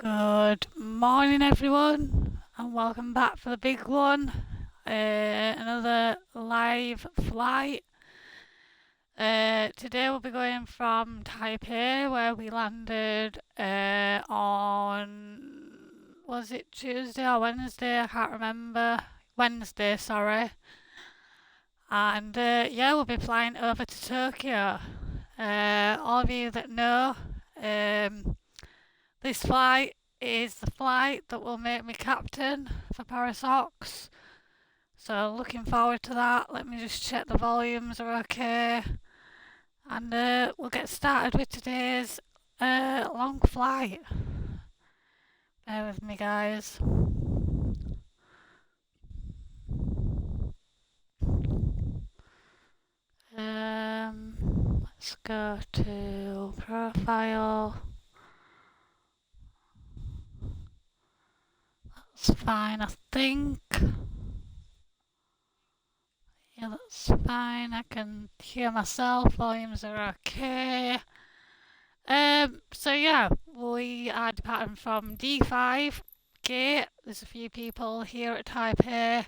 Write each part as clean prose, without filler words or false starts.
Good morning, everyone, and welcome back for the big one. Another live flight. Today we'll be going from Taipei, where we landed on, was it Tuesday or Wednesday? I can't remember. Wednesday, sorry. And yeah, we'll be flying over to Tokyo. All of you that know, this flight is the flight that will make me captain for Parasox. So looking forward to that. Let me just check the volumes are okay. And we'll get started with today's long flight. Bear with me, guys. Let's go to profile. That's fine, I think. Yeah, that's fine. I can hear myself. Volumes are okay. So yeah, we are departing from D5 gate. There's a few people here at Taipei.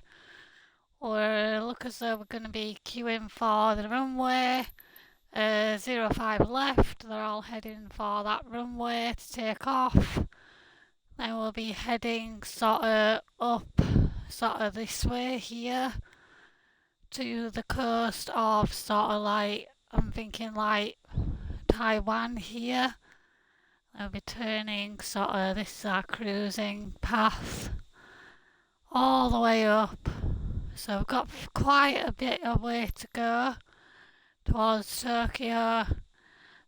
Or look as though we're going to be queuing for the runway. 05 left. They're all heading for that runway to take off. Then we'll be heading sort of up, sort of this way here to the coast of sort of like, I'm thinking like Taiwan here. I'll be turning sort of, this is our cruising path all the way up. So we've got quite a bit of way to go towards Tokyo.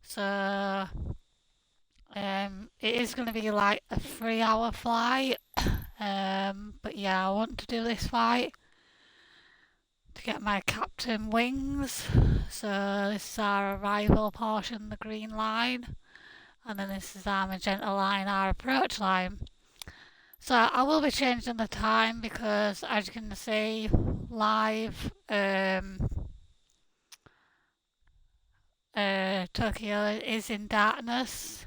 So it is going to be like a 3-hour flight. But yeah, I want to do this flight to get my captain wings. So this is our arrival portion, the green line, and then this is our magenta line, our approach line. So I will be changing the time because, as you can see live, Tokyo is in darkness.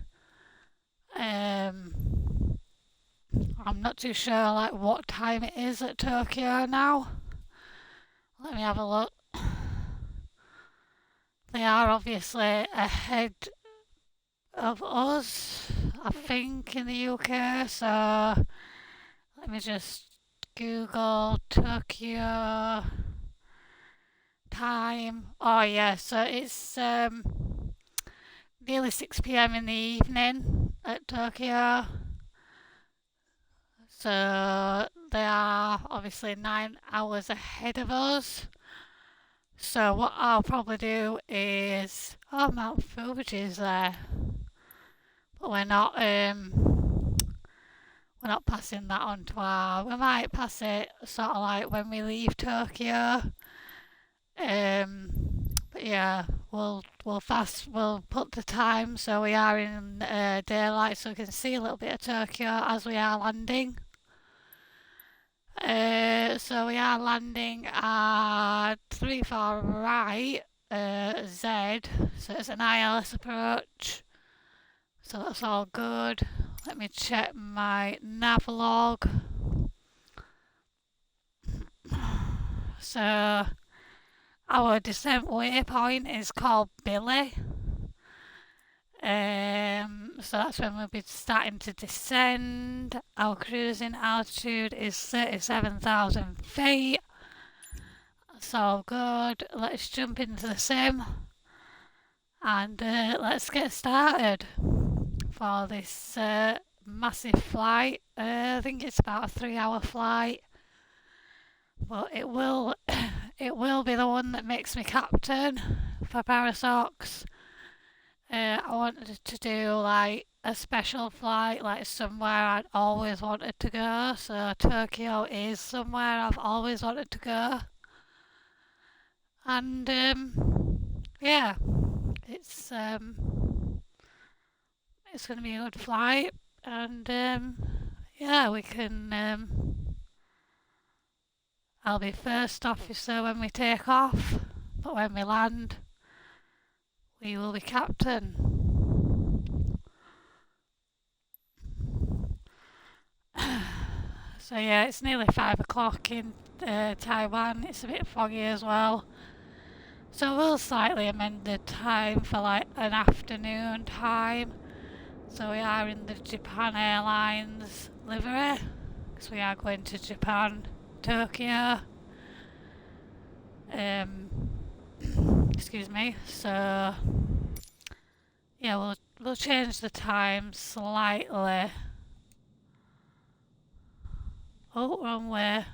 I'm not too sure like what time it is at Tokyo now. Let me have a look. They are obviously ahead of us, I think, in the UK. So let me just Google Tokyo time. Oh yeah, so it's nearly 6 p.m. in the evening at Tokyo. So they are obviously 9 hours ahead of us. So what I'll probably do is, oh, Mount Fuji is there, but we're not passing that on to our. We might pass it sort of like when we leave Tokyo. But yeah, we'll put the time so we are in daylight so we can see a little bit of Tokyo as we are landing. So we are landing at 34 right, Z, so it's an ILS approach, so that's all good. Let me check my nav log. So our descent waypoint is called Billy. So that's when we'll be starting to descend. Our cruising altitude is 37,000 feet. That's all good. Let's jump into the sim and let's get started for this massive flight. I think it's about a 3-hour flight, but it will it will be the one that makes me captain for Parasox. I wanted to do like a special flight, like somewhere I'd always wanted to go. So Tokyo is somewhere I've always wanted to go, and yeah, it's going to be a good flight, and yeah, we can. I'll be first officer when we take off, but when we land, we will be captain. So yeah, it's nearly 5 o'clock in Taiwan. It's a bit foggy as well. So we'll slightly amend the time for like an afternoon time. So we are in the Japan Airlines livery, because we are going to Japan, Tokyo. Excuse me. So yeah, we'll change the time slightly. Oh, wrong way.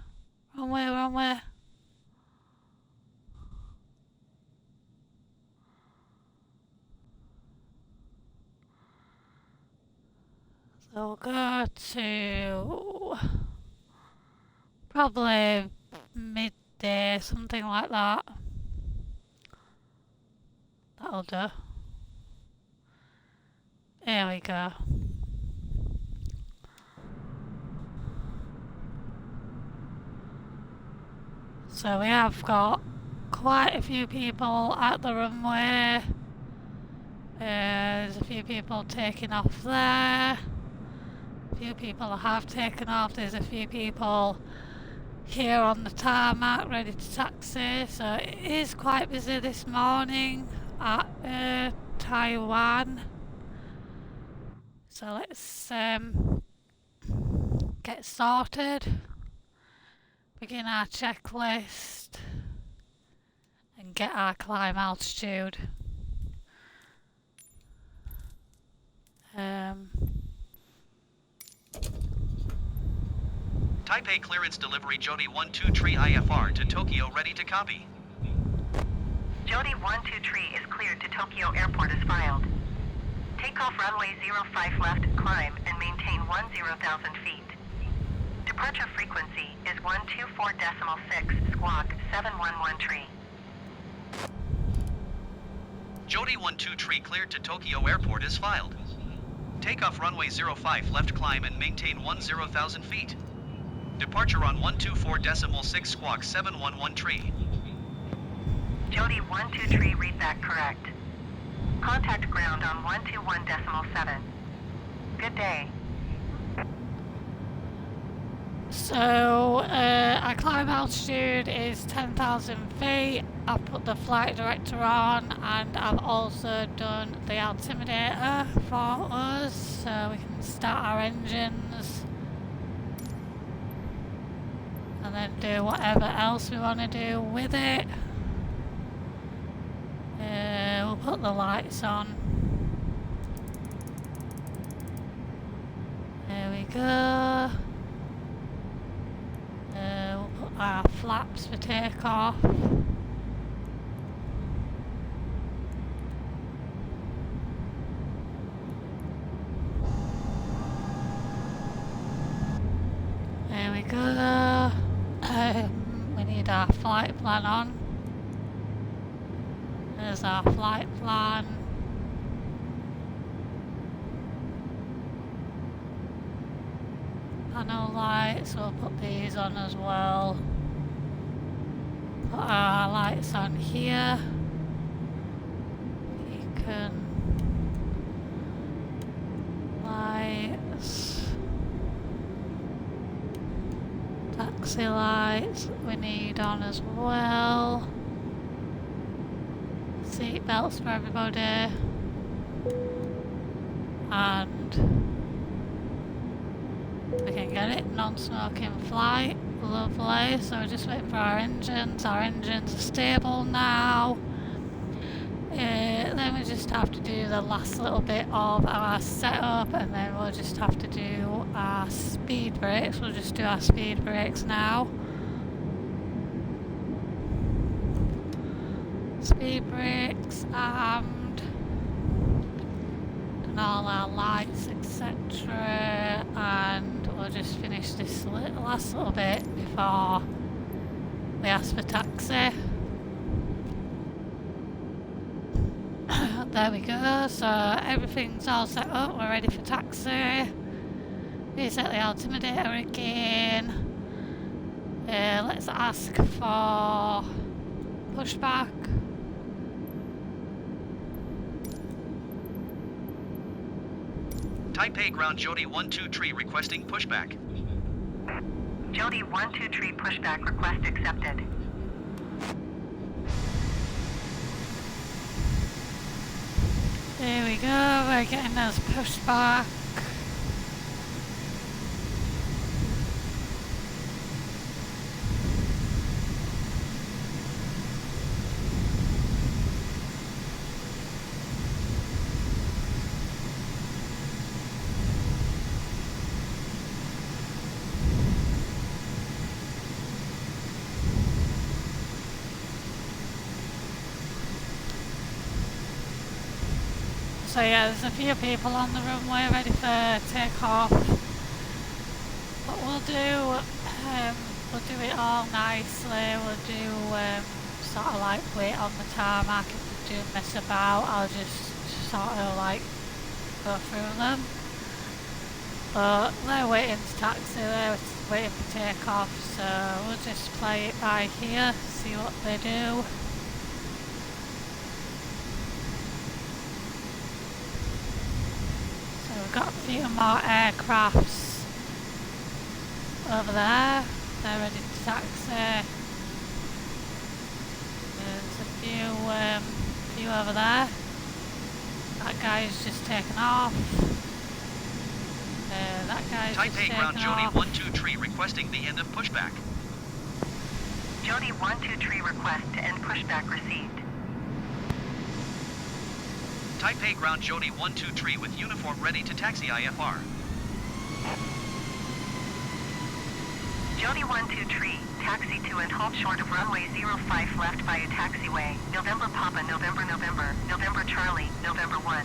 Wrong way, wrong way. So we'll go to probably midday, something like that. That'll do. There we go. So we have got quite a few people at the runway. There's a few people taking off there. A few people have taken off. There's a few people here on the tarmac ready to taxi. So it is quite busy this morning at Taiwan. So let's get started, begin our checklist and get our climb altitude. Taipei clearance delivery Jody 123 IFR to Tokyo ready to copy. Jody 123 is cleared to Tokyo Airport as filed. Takeoff runway 05 left, climb and maintain 10,000 feet. Departure frequency is 124.6, squawk 7113. Jody 123 cleared to Tokyo Airport is filed. Takeoff runway 05 left, climb and maintain 10,000 feet. Departure on 124.6, squawk 7113. Jody 123, read that correct. Contact ground on 121.7. Good day. So our climb altitude is 10,000 feet. I've put the flight director on and I've also done the altimeter for us so we can start our engines and then do whatever else we want to do with it. We'll put the lights on. There we go. We'll put our flaps for takeoff. There we go. We need our flight plan on. There's our flight plan. Panel lights, we'll put these on as well. Put our lights on here. Beacon. Lights. Taxi lights we need on as well. Seat belts for everybody. And we can get it, non-smoking flight, lovely. So we're just waiting for our engines are stable now. Then we just have to do the last little bit of our setup and then we'll just have to do our speed brakes. We'll just do our speed brakes now. Speed brakes and all our lights, etc. And we'll just finish this last little bit before we ask for taxi. There we go, so everything's all set up, we're ready for taxi. Reset the altimeter again. Let's ask for pushback. Taipei ground Jody 123 requesting pushback. Jody 123 pushback request accepted. There we go, we're getting those pushed back. So yeah, there's a few people on the runway ready for takeoff. But we'll do it all nicely. We'll do sort of like wait on the tarmac. If we do mess about, I'll just sort of like go through them. But they're waiting to taxi, they're waiting for takeoff, so we'll just play it by here, see what they do. We've got a few more aircrafts over there, they're ready to taxi. There's a few over there. That guy's just taken off. That guy's just Taipei taken ground Jody off. 123 requesting the end of pushback. Jody 123 request to end pushback received. Taipei ground Jody 123 with uniform ready to taxi IFR. Jody 123, taxi to and hold short of runway 05 left via taxiway, November Papa, November November, November Charlie, November 1.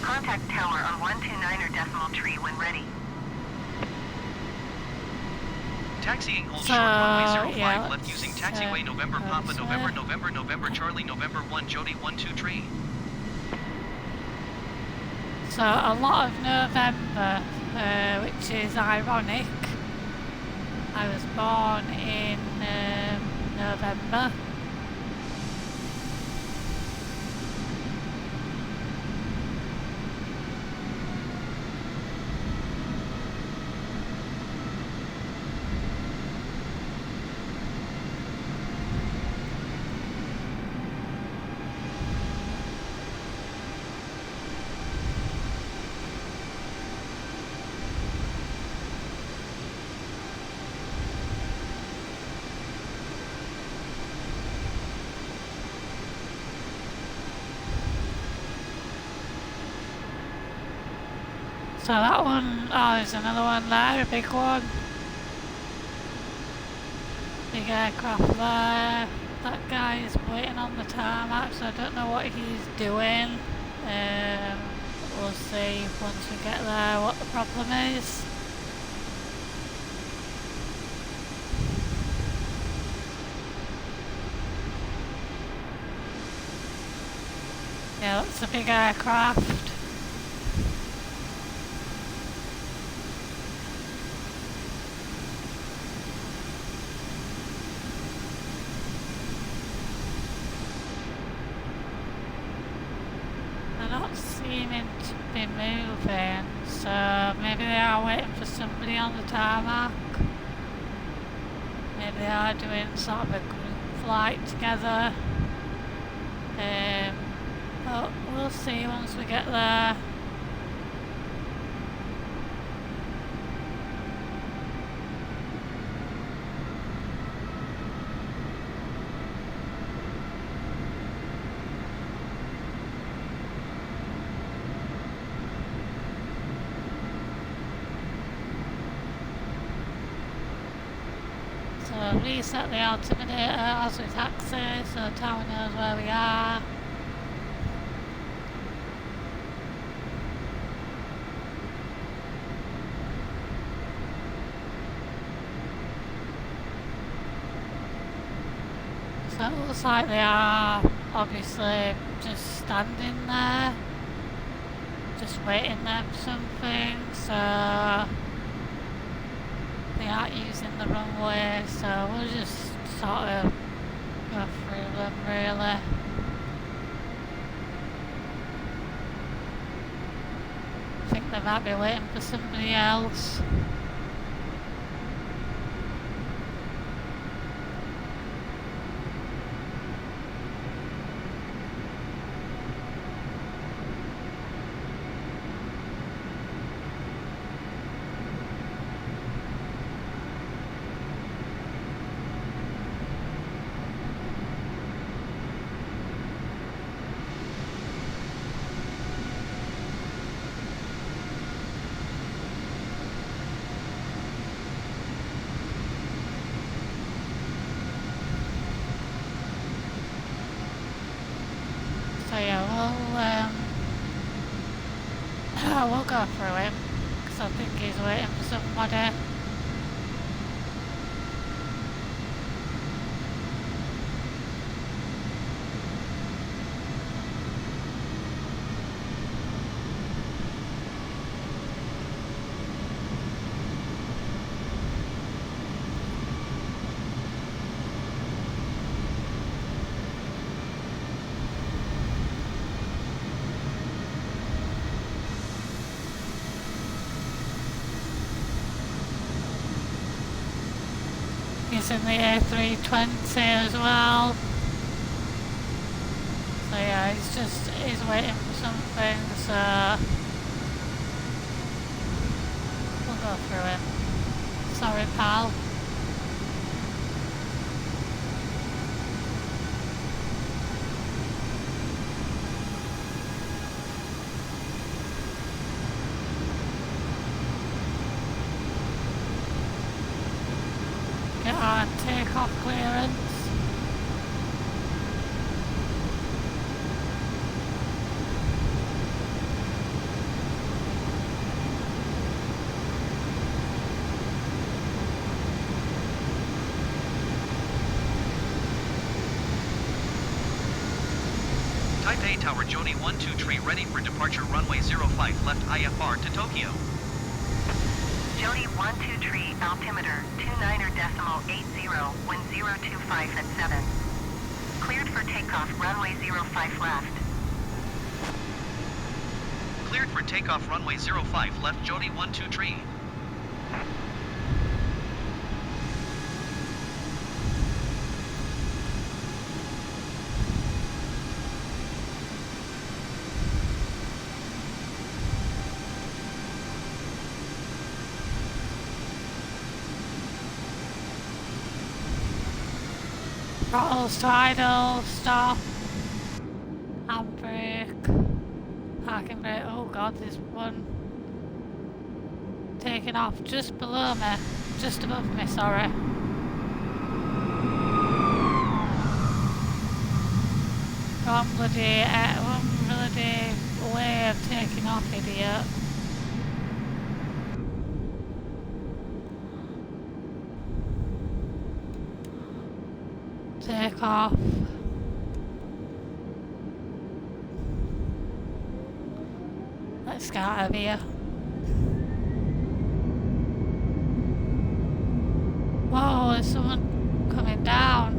Contact tower on 129er decimal tree when ready. Taxiing hold So, short runway 05 yeah, left using let's, taxiway November go Papa, this November way. November November Charlie, November 1 Jody 123. So a lot of November, which is ironic. I was born in November. So that one, oh, there's another one there, a big one. Big aircraft there. That guy is waiting on the tarmac, so I don't know what he's doing. We'll see once we get there what the problem is. Yeah, that's a big aircraft. They're not seeming to be moving, so maybe they are waiting for somebody on the tarmac. Maybe they are doing sort of a group flight together. But we'll see once we get there. So reset the altimeter as we taxi, so the tower knows where we are. So it looks like they are obviously just standing there, just waiting there for something, so they aren't using the runway, so we'll just sort of go through them really. I think they might be waiting for somebody else. yeah, we'll go through him, because I think he's waiting for somebody. He's in the A320 as well. So yeah, he's waiting for something, so we'll go through him. Sorry, pal. Get our takeoff clearance. Taipei Tower Jody 123 ready for departure runway 05 left IFR to Tokyo. Jody 123 altimeter 29.80 when 025 at 7. Cleared for takeoff runway 05 left. Cleared for takeoff runway 05 left Jody 123. Throttles to idle, stop, handbrake, parking brake. Oh god, there's one taking off just below me, just above me, sorry. Wrong bloody way of taking off, idiot. Take off. Let's get out of here. Whoa, there's someone coming down.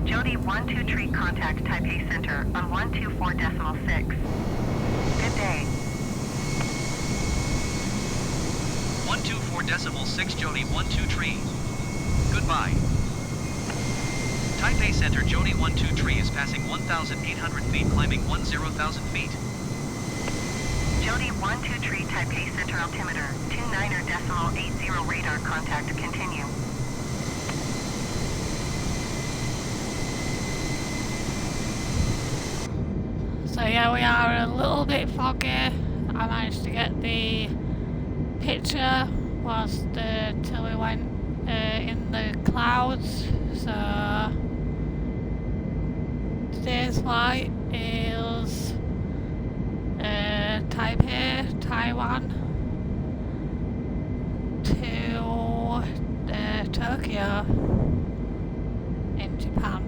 Jody 123 contact Taipei Center on 124.6. Good day. 124.6 Jody 123. Goodbye. Taipei Center Jody 123 is passing 1,800 feet, climbing 10,000 feet. Jody 123 Taipei Center altimeter 29.80 radar contact continue. So yeah, we are a little bit foggy. I managed to get the picture whilst till we went in the clouds. So today's flight is Taipei, Taiwan to Tokyo in Japan.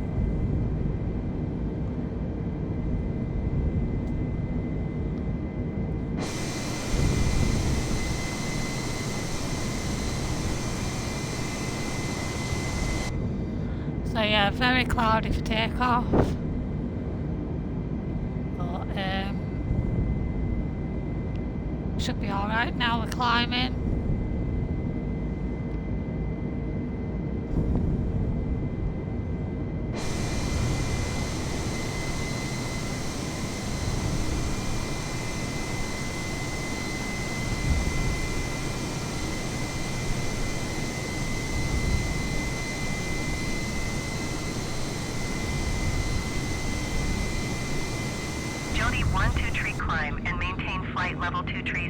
So yeah, very cloudy for takeoff. But should be alright now we're climbing. climb and maintain flight level 230.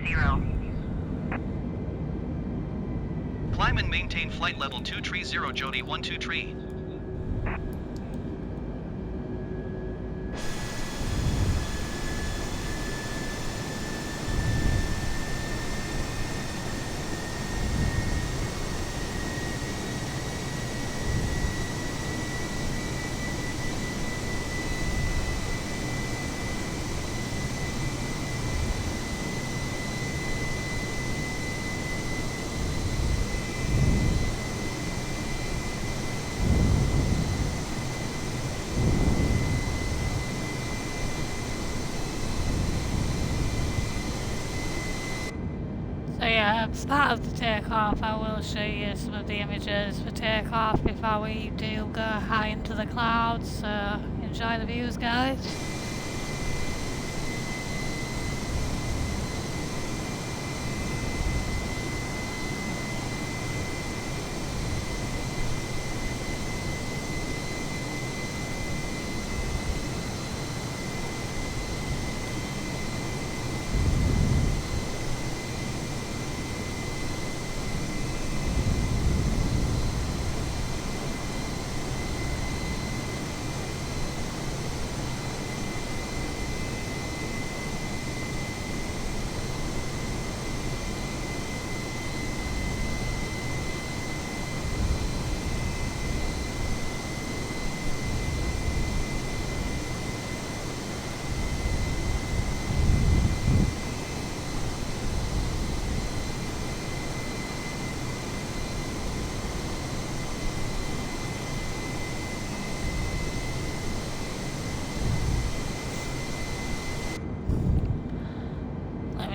Climb and maintain flight level 230 Jody 123. So yeah, as part of the takeoff, I will show you some of the images for takeoff before we do go high into the clouds. So enjoy the views, guys.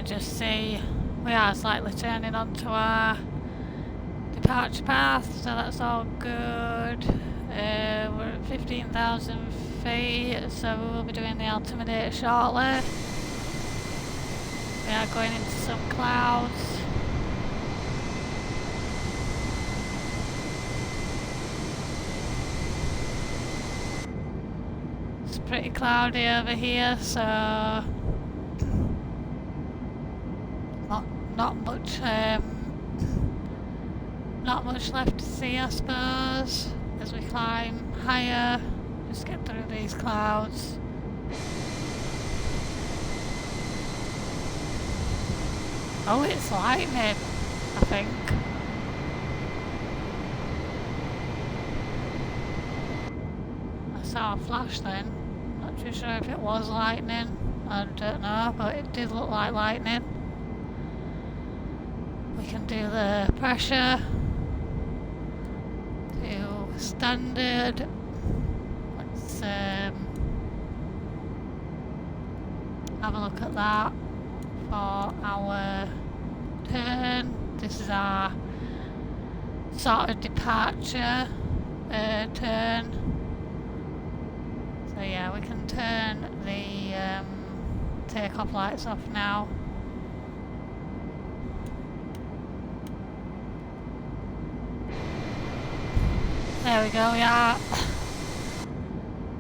Just see, we are slightly turning onto our departure path, so that's all good. We're at 15,000 feet, so we will be doing the altimeter shortly. We are going into some clouds. It's pretty cloudy over here, so not much left to see, I suppose, as we climb higher. Just get through these clouds. Oh, it's lightning, I think. I saw a flash then. Not too sure if it was lightning. I don't know, but it did look like lightning. We can do the pressure to standard. Let's have a look at that for our turn. This is our sort of departure turn. So yeah, we can turn the takeoff lights off now. There we go,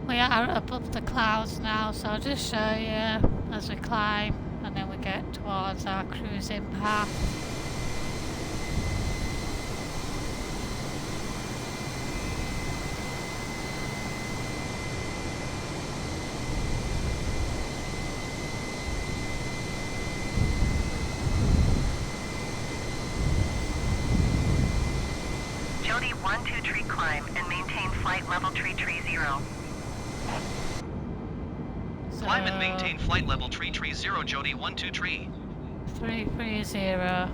we are above the clouds now, so I'll just show you as we climb and then we get towards our cruising path. Jody 123 climb and maintain flight level 330. Climb and maintain flight level 330 Jody 123. 330.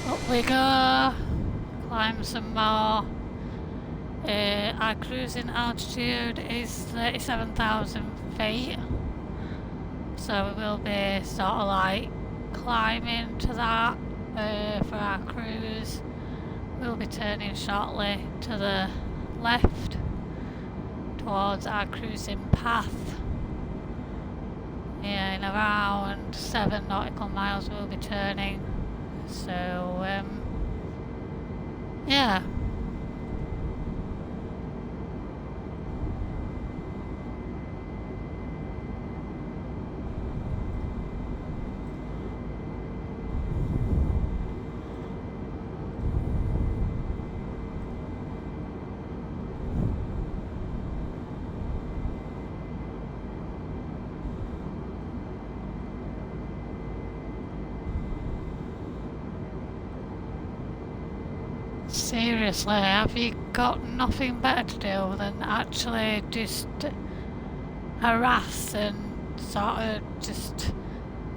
Up we go. Climb some more. Our cruising altitude is 37,000 feet. So we will be sort of like climbing to that for our cruise. We'll be turning shortly to the left towards our cruising path. Yeah, in around 7 nautical miles we'll be turning. So yeah. Seriously, have you got nothing better to do than actually just harass and sort of just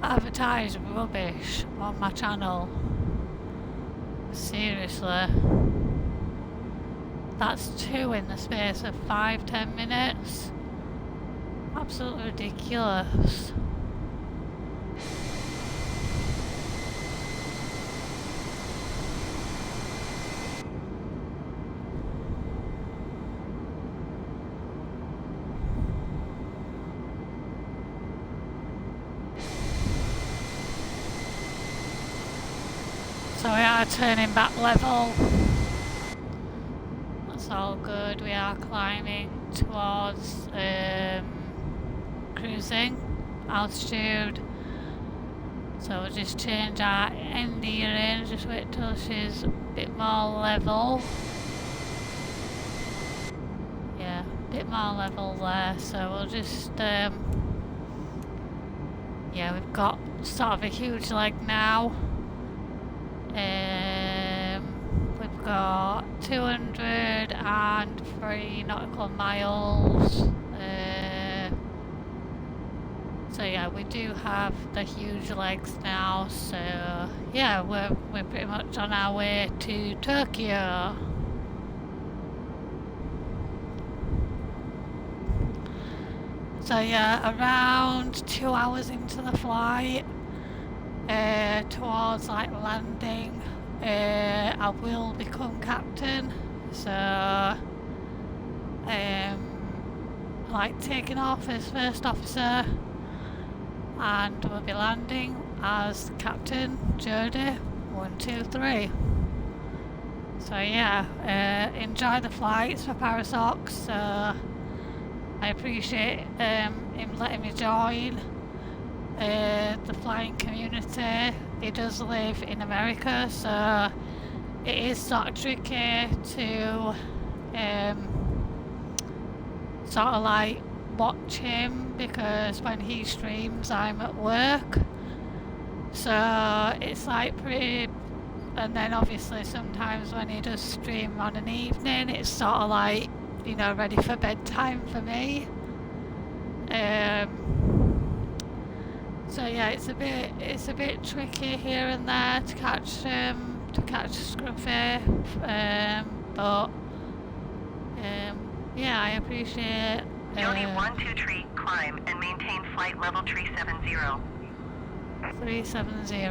advertise rubbish on my channel? Seriously. That's 2 in the space of 5-10 minutes. Absolutely ridiculous. So we are turning back level. That's all good. We are climbing towards cruising altitude. So we'll just change our end in, just wait till she's a bit more level. Yeah, a bit more level there. So we'll just yeah, we've got sort of a huge leg now. We've got 203 nautical miles. So yeah, we do have the huge legs now. So yeah, we're pretty much on our way to Tokyo. So yeah, around 2 hours into the flight, towards like landing, I will become captain. So like taking off as first officer, and we'll be landing as Captain Jodie 123. So yeah, enjoy the flights for Parasox. So I appreciate him letting me join the flying community. He does live in America, so it is sort of tricky to sort of like watch him, because when he streams I'm at work, so it's like pretty. And then obviously sometimes when he does stream on an evening, it's sort of like, you know, ready for bedtime for me. So yeah, it's a bit tricky here and there to catch Scruffy, but yeah, I appreciate. Jodie 123, climb and maintain flight level 370. 370.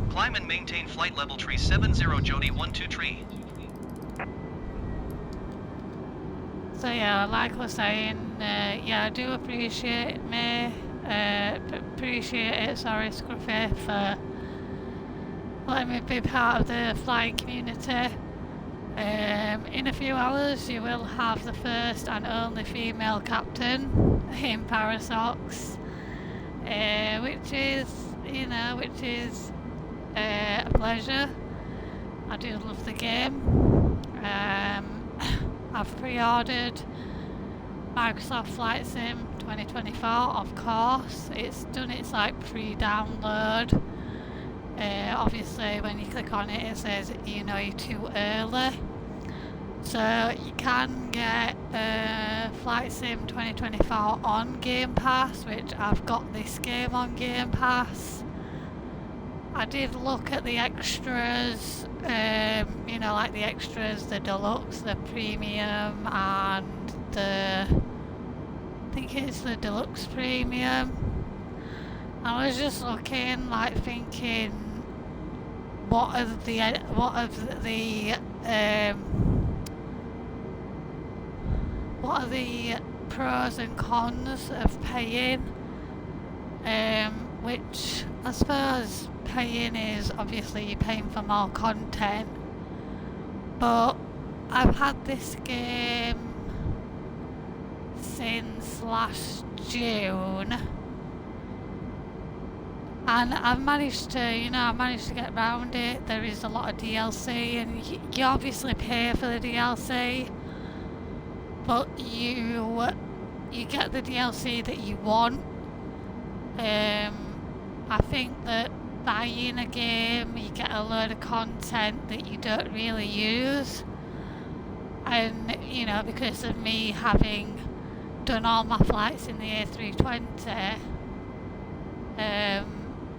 Climb and maintain flight level 370, Jodie 123. So yeah, like I was saying, yeah, I do appreciate Scruffy, for letting me be part of the flying community. In a few hours you will have the first and only female captain in Parasox, which is a pleasure. I do love the game. I've pre-ordered Microsoft Flight Sim 2024, of course. It's done its like pre-download. Obviously when you click on it, it says, you know, you're too early. So you can get Flight Sim 2024 on Game Pass, which I've got this game on Game Pass. I did look at the extras, you know, like the extras, the deluxe, the premium, and I think it's the deluxe premium. I was just looking, like thinking, what are the pros and cons of paying? Which I suppose paying is obviously you're paying for more content, but I've had this game since last June, and I've managed to get around it. There is a lot of DLC, and you obviously pay for the DLC, but you get the DLC that you want. I think that buying a game, you get a load of content that you don't really use. And, you know, because of me having done all my flights in the A320,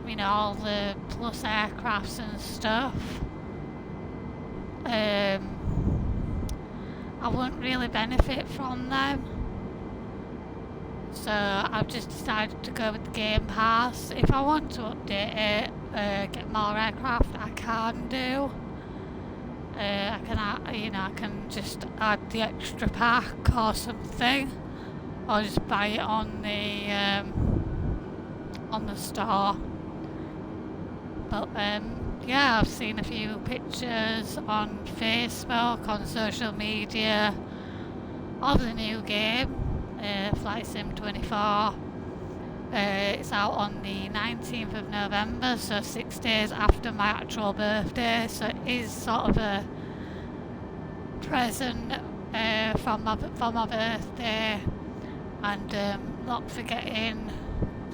you know, all the plus aircrafts and stuff, I wouldn't really benefit from them. So I've just decided to go with the Game Pass. If I want to update it, get more aircraft, I can do. I can just add the extra pack or something, or just buy it on the store. But yeah, I've seen a few pictures on Facebook, on social media, of the new game, Flight Sim 24. It's out on the 19th of November, so 6 days after my actual birthday, so it is sort of a present for my birthday. And not forgetting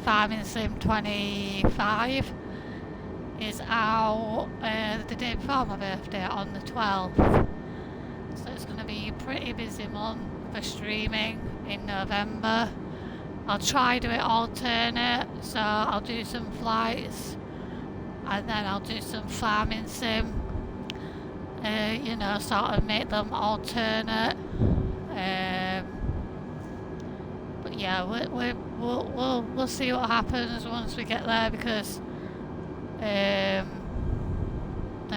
Farming Sim 25 is out the day before my birthday on the 12th. So it's going to be a pretty busy month for streaming in November. I'll try do it alternate, so I'll do some flights and then I'll do some farming sim, you know, sort of make them alternate. But yeah, we'll see what happens once we get there, because there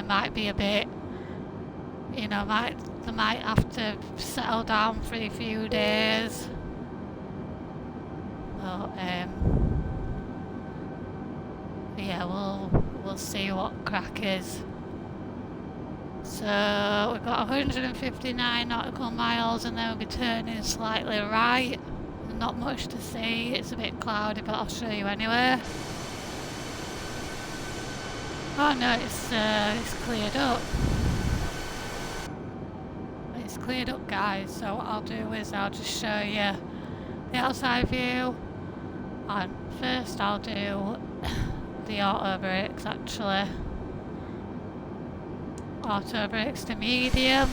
might be a bit, you know, they might have to settle down for a few days. But yeah, we'll see what crack is. So we've got 159 nautical miles, and then we'll be turning slightly right. Not much to see, it's a bit cloudy, but I'll show you anyway. Oh no, it's cleared up. It's cleared up, guys, so what I'll do is I'll just show you the outside view, and first I'll do the auto brakes actually. Auto brakes to medium.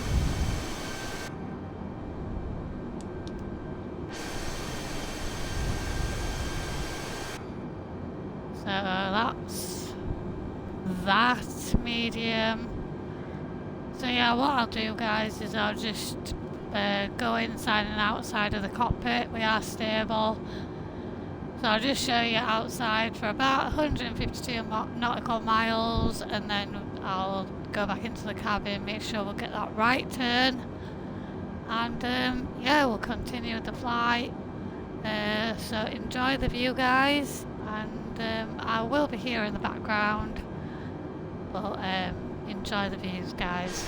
So that's that, medium. So yeah, what I'll do, guys, is I'll just go inside and outside of the cockpit. We are stable. So I'll just show you outside for about 152 nautical miles, and then I'll go back into the cabin, make sure we'll get that right turn, and yeah, we'll continue with the flight. So enjoy the view, guys, and I will be here in the background, but enjoy the views, guys.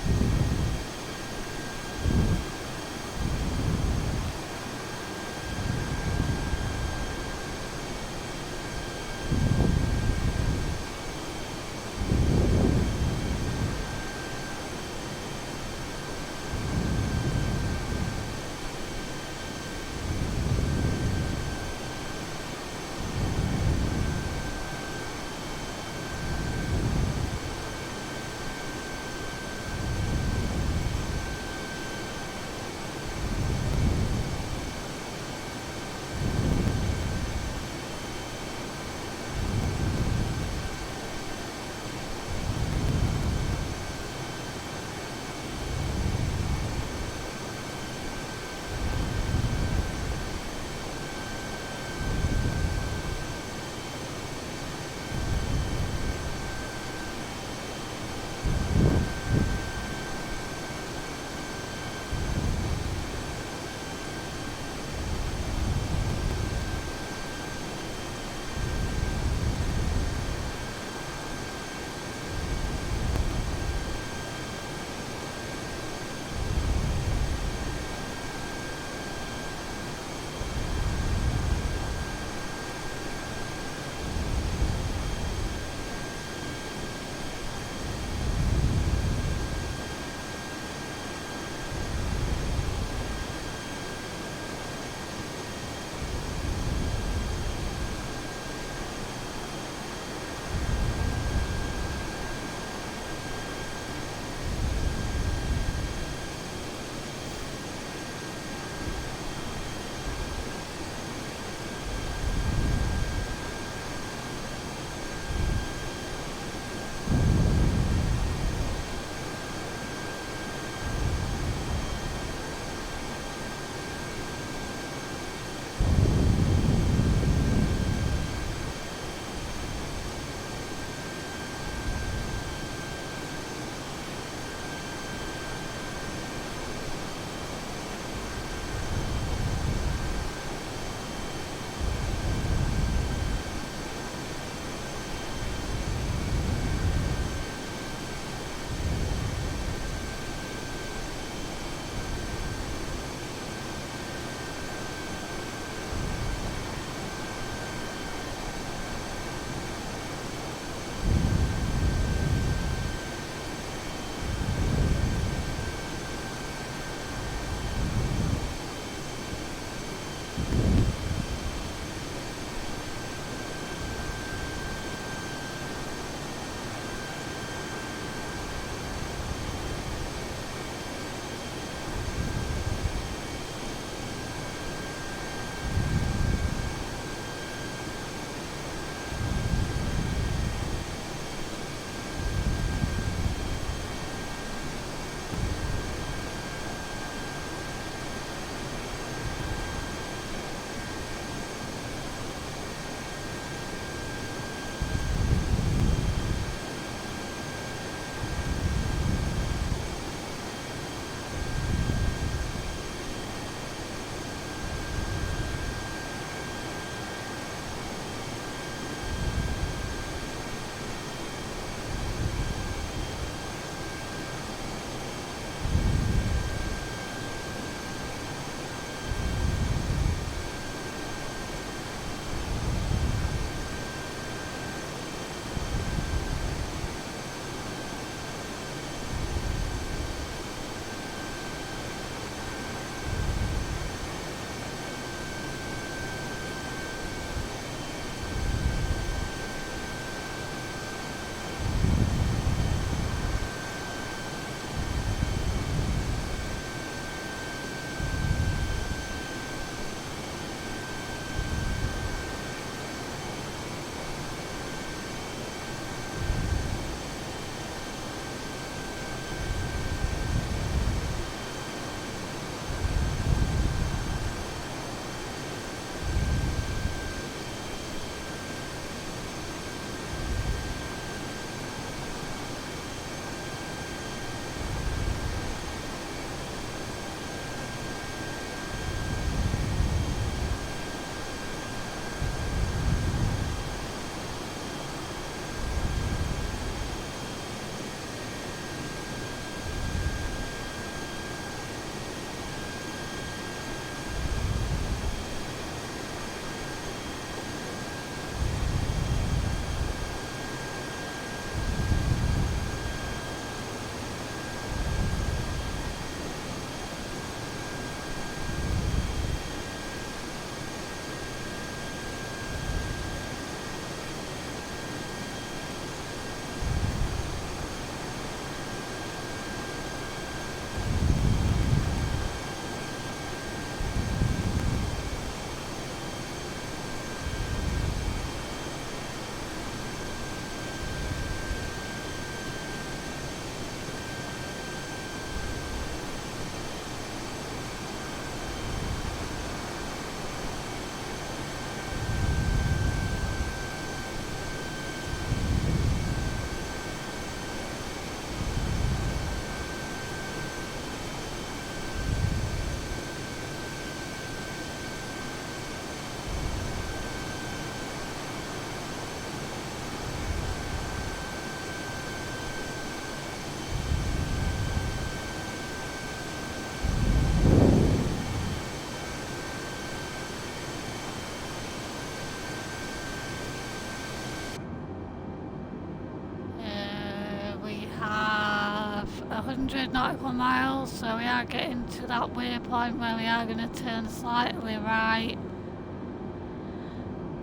100 nautical miles, so we are getting to that waypoint where we are going to turn slightly right.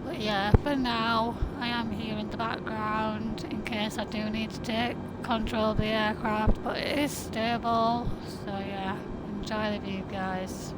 But yeah, for now, I am here in the background in case I do need to take control of the aircraft, but it is stable, so yeah, enjoy the view, guys.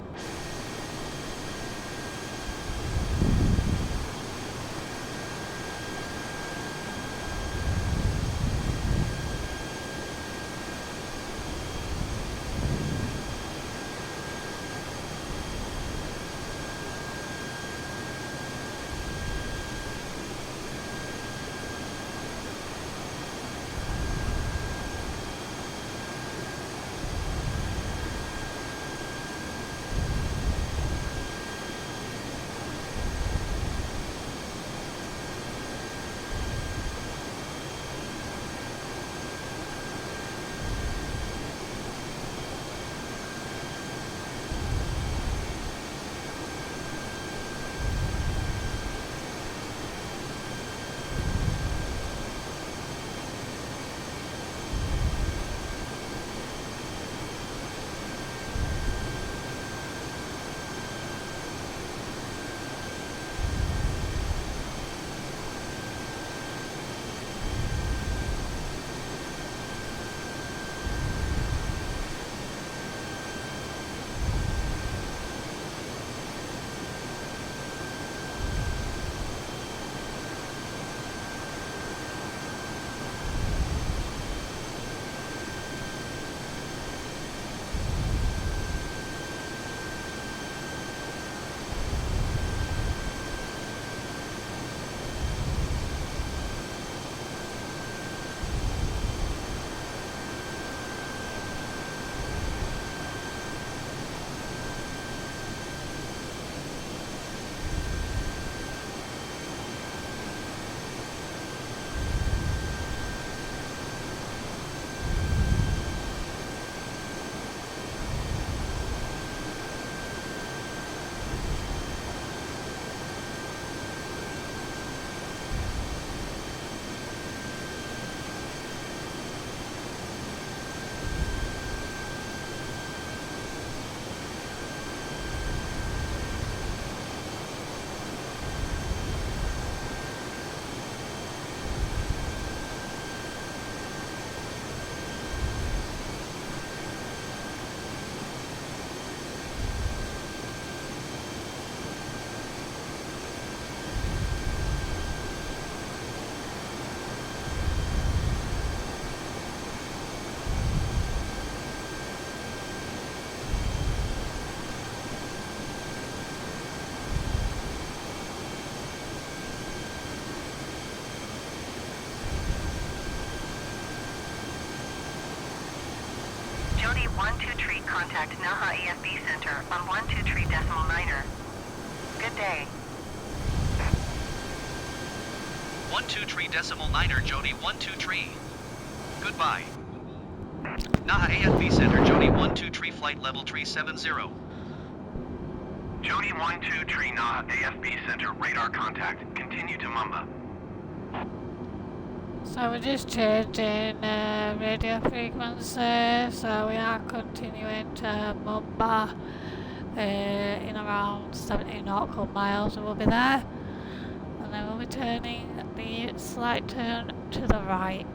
Jody 123, contact Naha AFB Center on 123.9er. Good day. 123.9er Jody 123. Goodbye. Naha AFB Center Jody 123 flight level 370. Jody 123 Naha AFB Center, radar contact. Continue to Mumba. So we're just changing radio frequency, so we are continuing to Mumbai in around 70 nautical miles, and we'll be there, and then we'll be turning the slight turn to the right.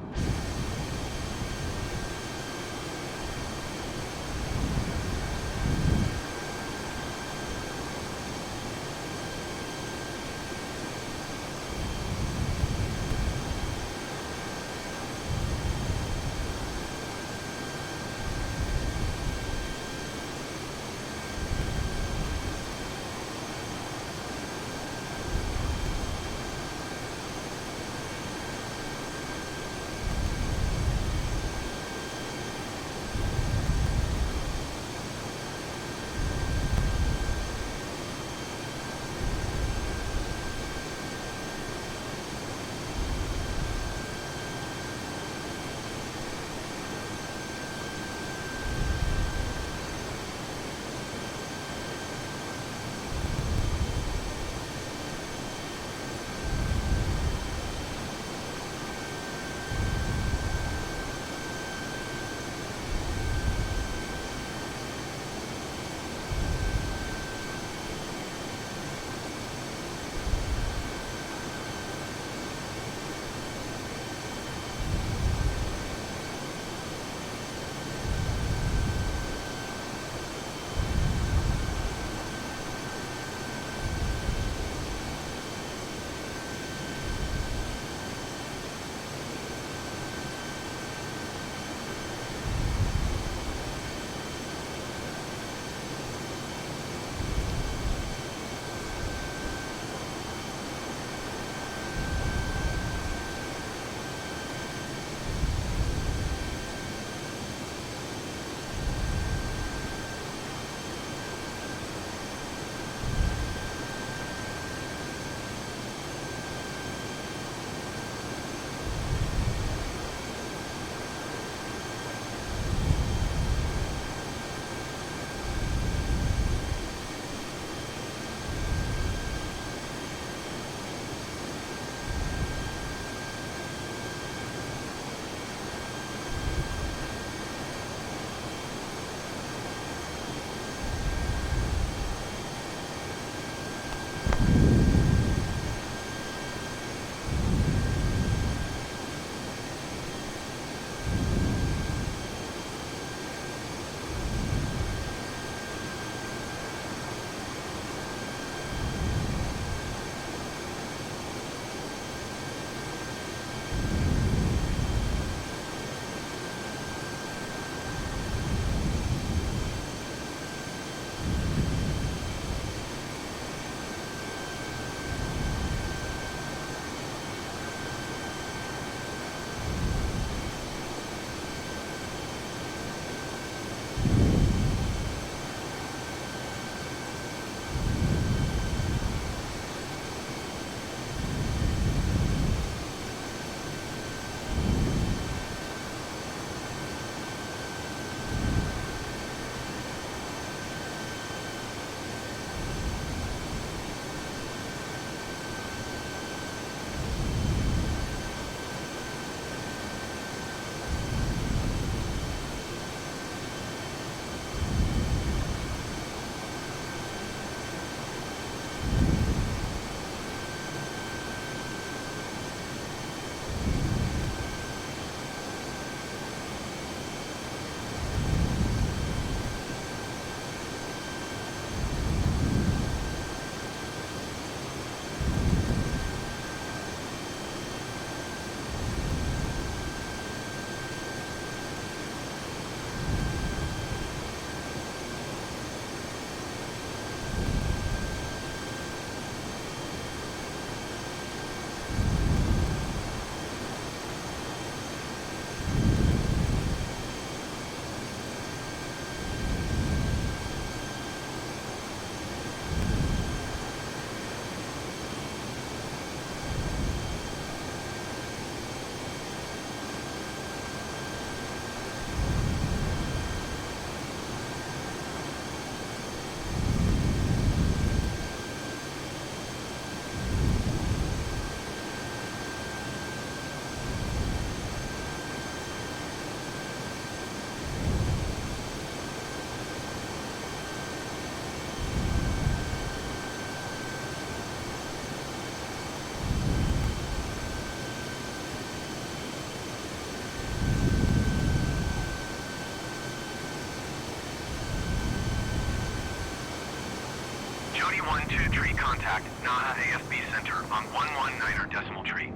Jody 123 contact NAHA AFB Center on 119er decimal tree.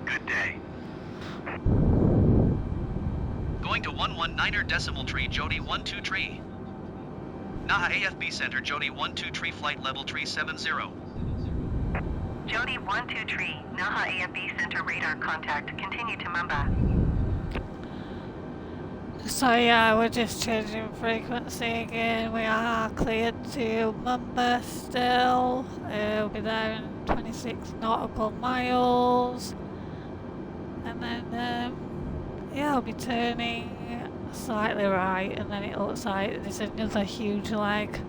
Good day. Going to 119er decimal tree, Jody 123. NAHA AFB Center, Jody 123 flight level tree 70. Jody 123, NAHA AFB Center radar contact. Continue to Mumbai. So yeah, we're just changing frequency again. We are cleared to Mumbai still. We'll be there in 26 nautical miles. And then, yeah, I'll be turning slightly right, and then it looks like there's another huge leg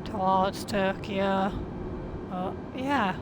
towards Tokyo. But yeah.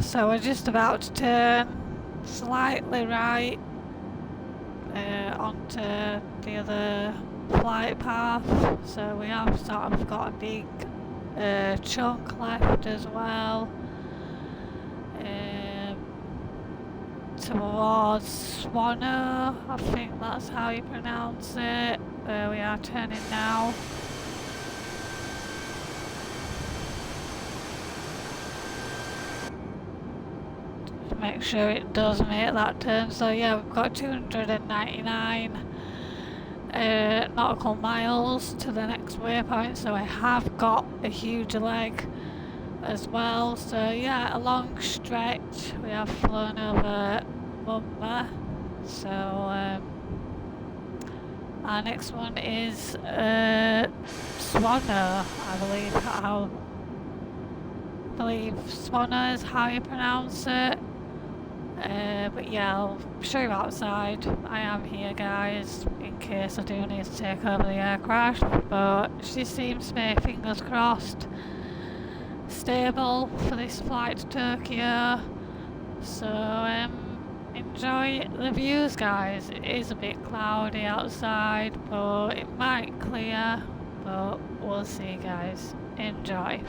So we're just about to turn slightly right onto the other flight path. So we have sort of got a big chunk left as well. Towards Swano, I think that's how you pronounce it. Where we are turning now. Make sure it does make that turn. So yeah, we've got 299 nautical miles to the next waypoint, so I have got a huge leg as well. So yeah, a long stretch. We have flown over Mumbai. So our next one is Swano, I believe Swano is how you pronounce it. But yeah, I'll show you outside. I am here, guys, in case I do need to take over the aircraft, but she seems to be, fingers crossed, stable for this flight to Tokyo. So enjoy the views, guys. It is a bit cloudy outside, but it might clear, but we'll see, guys. Enjoy.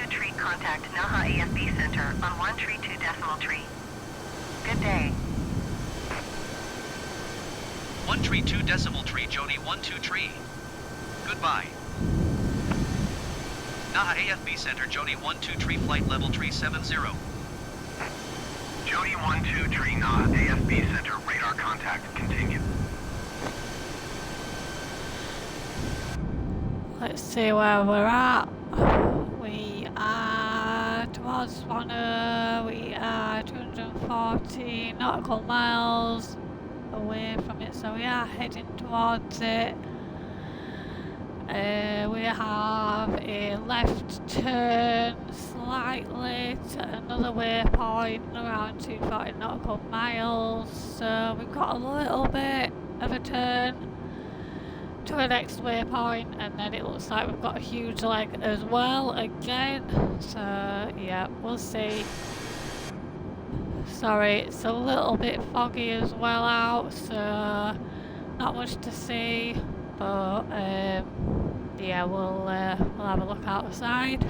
tree, contact Naha AFB Center on 132.3. Good day. 132.3 Jody 123. Goodbye. Naha AFB Center Jody 123 flight level 370. Jody 123 Naha AFB Center, radar contact, continue. Let's see where we're at. We are towards Swanner. We are 240 nautical miles away from it, so we are heading towards it. We have a left turn slightly to another waypoint around 240 nautical miles, so we've got a little bit of a turn to the next waypoint, and then it looks like we've got a huge leg as well again, so yeah, we'll see. Sorry, it's a little bit foggy as well out, so not much to see, but yeah, we'll have a look outside.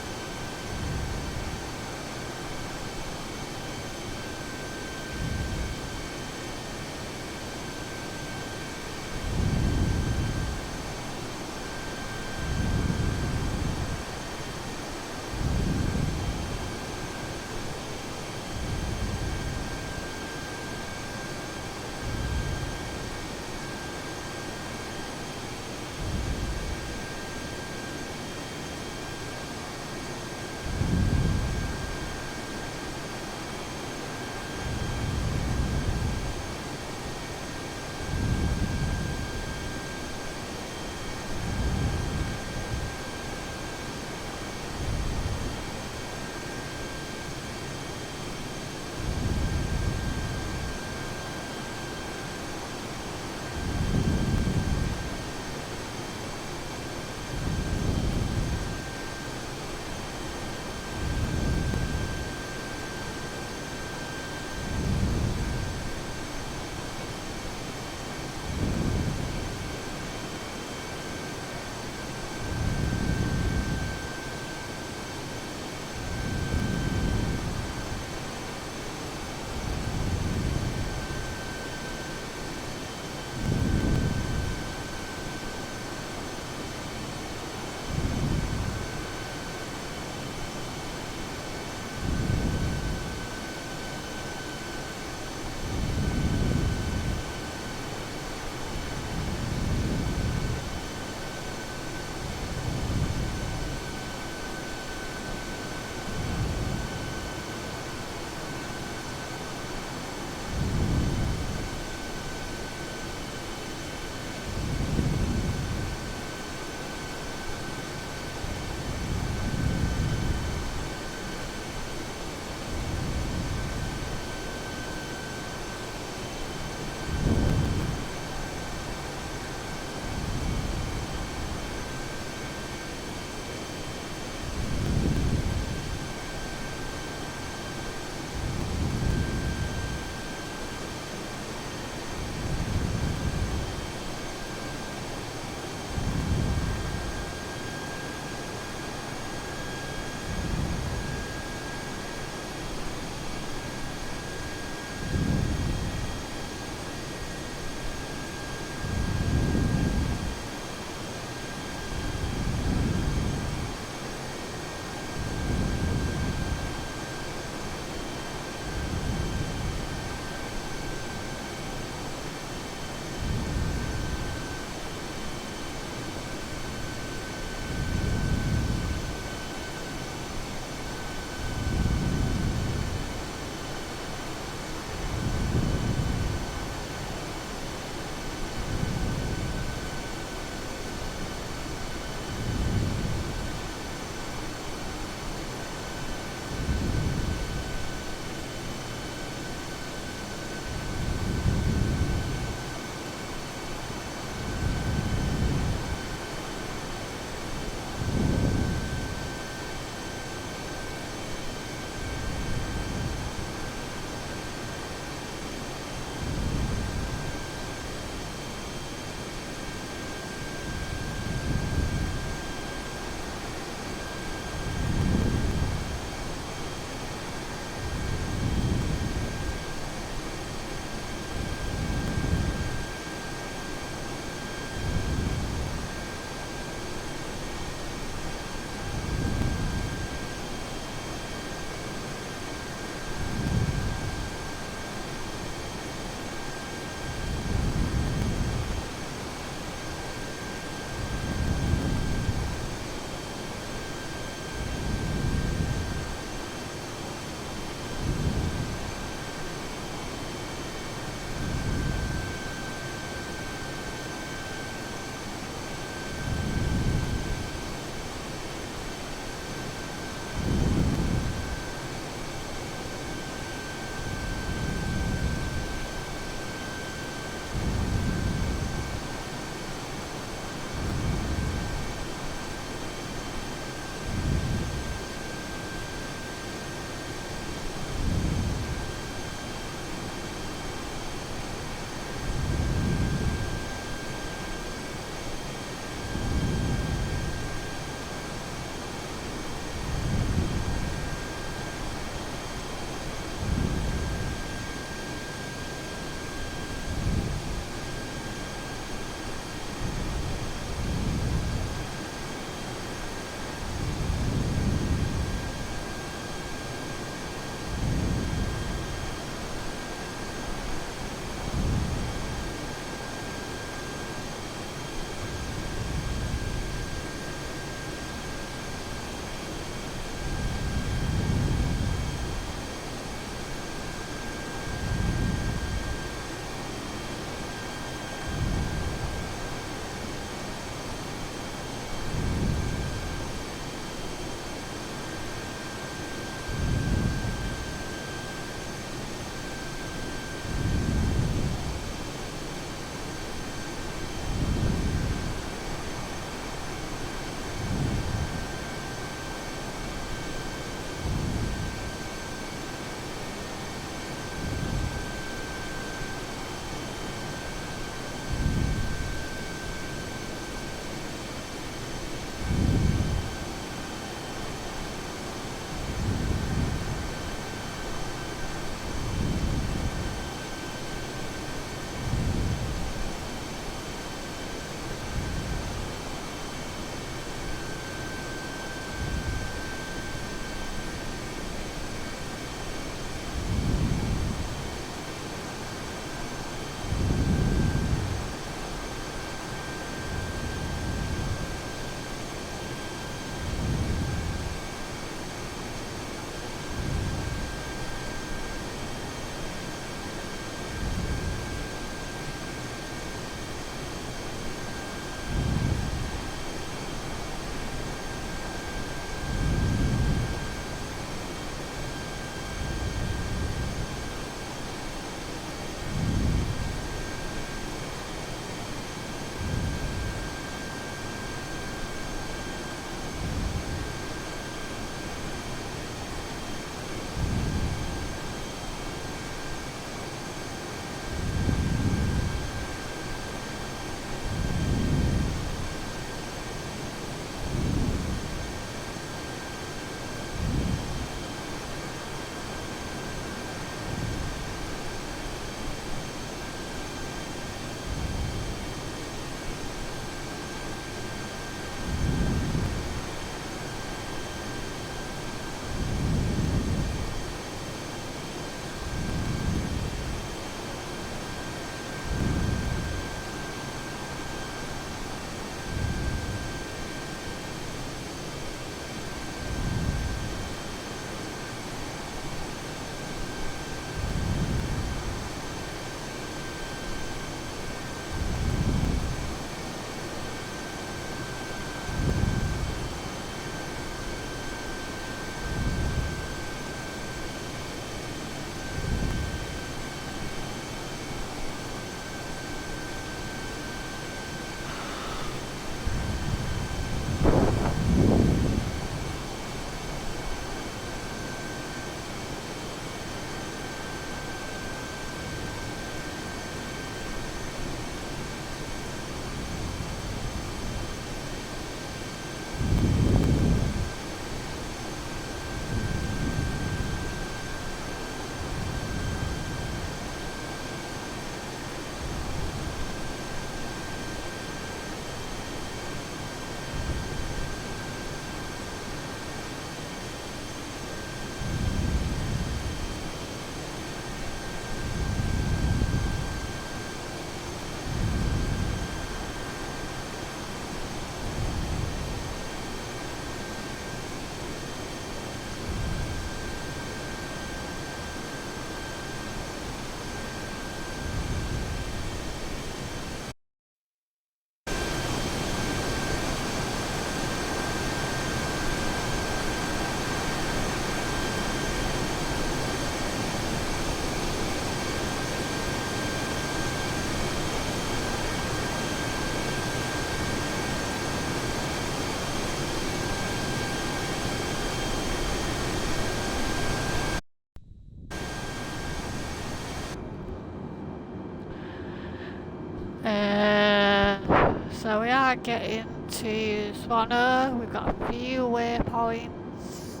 So we are getting to Swanner. We've got a few waypoints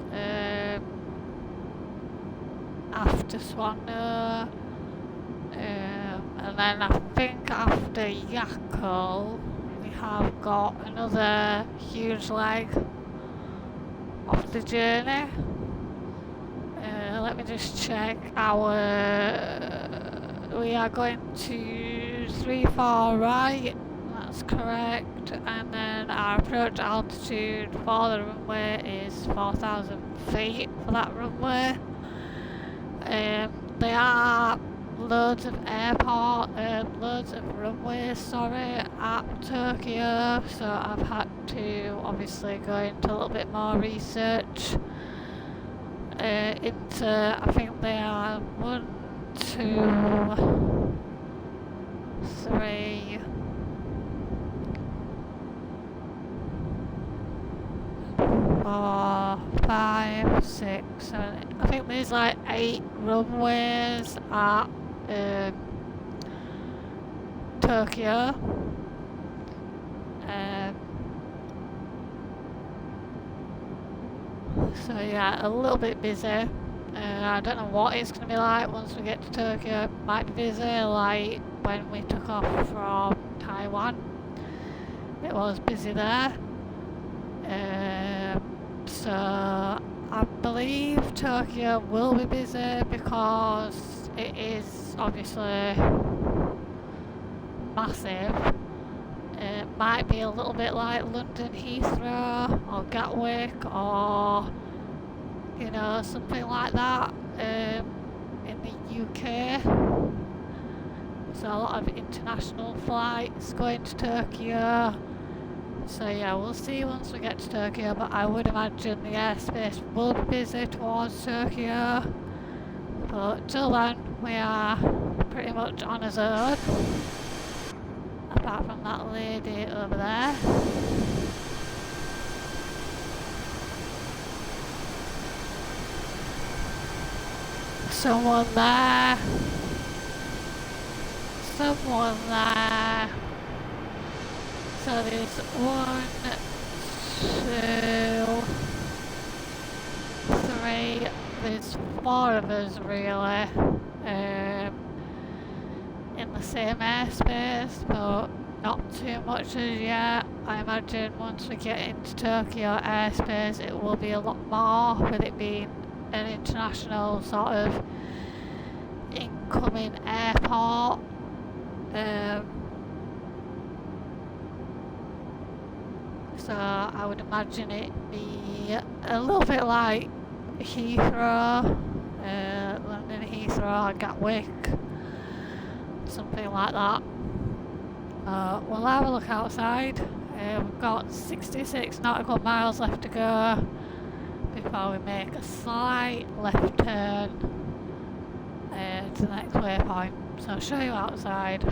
after Swanner. And then I think after Yakul we have got another huge leg of the journey. Let me just check our... we are going to 34 right, that's correct, and then our approach altitude for the runway is 4,000 feet for that runway. There are loads of runways, sorry, at Tokyo, so I've had to obviously go into a little bit more research into, I think they are 1, 2, 3, 4, 5, 6, 7, I think there's like 8 runways at Tokyo. So yeah, a little bit busy. I don't know what it's going to be like once we get to Tokyo. It might be busy like when we took off from Taiwan. It was busy there. So I believe Tokyo will be busy because it is obviously massive. It might be a little bit like London Heathrow or Gatwick or, you know, something like that in the UK. So a lot of international flights going to Tokyo. So yeah, we'll see once we get to Tokyo, but I would imagine the airspace will be busy towards Tokyo. But till then, we are pretty much on a zone. Apart from that lady over there. Someone there. Someone there. So there's 1, 2, 3, there's 4 of us really. In the same airspace, but not too much as yet. I imagine once we get into Tokyo airspace it will be a lot more, with it being an international sort of incoming airport. So I would imagine it be a little bit like Heathrow, London Heathrow, Gatwick, something like that. We'll have a look outside. We've got 66 nautical miles left to go before we make a slight left turn to the next waypoint. So I'll show you outside.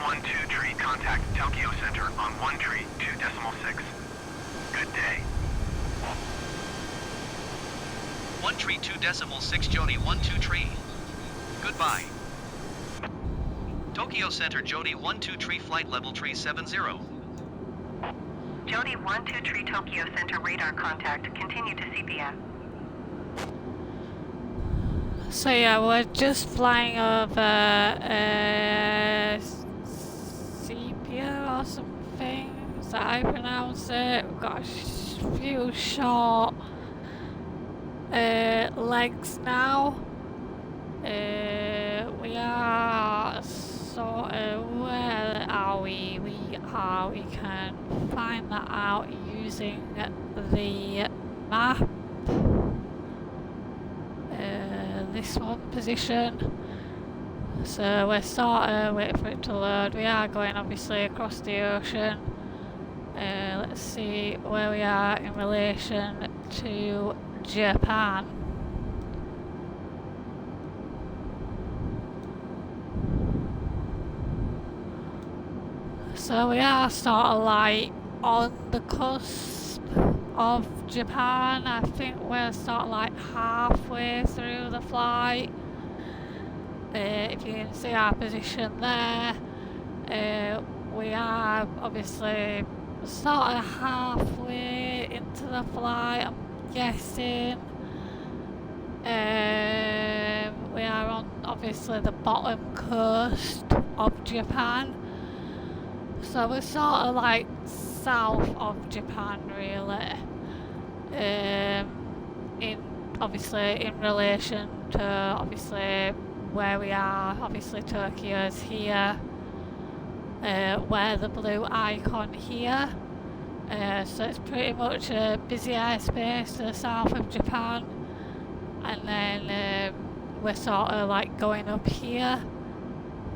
1-2 tree, contact Tokyo Center on 1 tree 2.6. Good day. 1 tree 2.6 Jody 1-2 tree. Goodbye. Tokyo Center Jody 1-2 tree flight level tree 70. Jody 1-2 tree Tokyo Center radar contact. Continue to CPF. So yeah, we're just flying over sepia or something. Is that how I pronounce it? We've got a few short legs now. We are sort of, where are we? We can find that out using the map. This one position. So we're sort of waiting for it to load. We are going obviously across the ocean. Let's see where we are in relation to Japan. So we are sort of like on the cusp of Japan. I think we're sort of like halfway through the flight. If you can see our position there, we are obviously sort of halfway into the flight, I'm guessing. We are on obviously the bottom coast of Japan. So we're sort of like south of Japan really. Obviously in relation to obviously where we are. Obviously Tokyo is here, where the blue icon here. So it's pretty much a busy airspace to the south of Japan, and then we're sort of like going up here.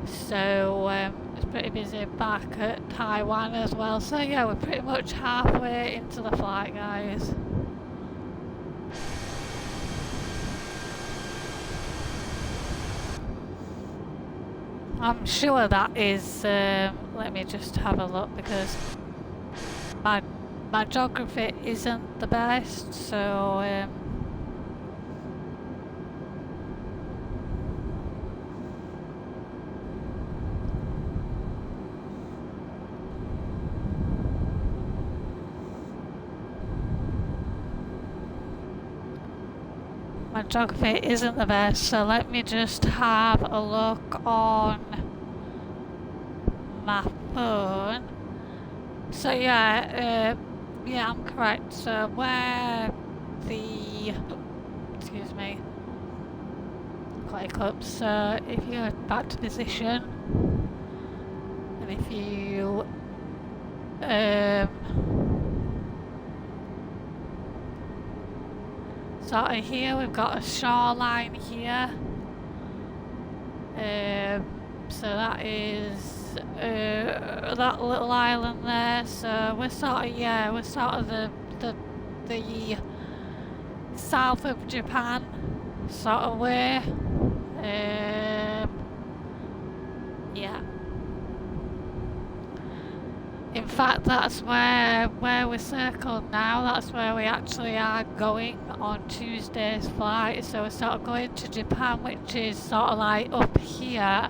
So it's pretty busy back at Taiwan as well. So yeah, we're pretty much halfway into the flight, guys. I'm sure that is, let me just have a look, because my geography isn't the best, so my geography isn't the best, so let me just have a look on my phone. So yeah, yeah, I'm correct. So where the, excuse me, click up. So if you go back to position, and if you sort of here, we've got a shoreline here. So that is that little island there. So we're sort of, yeah, we're sort of the south of Japan sort of way. Yeah. In fact, that's where we're circled now. That's where we actually are going on Tuesday's flight. So we're sort of going to Japan, which is sort of like up here.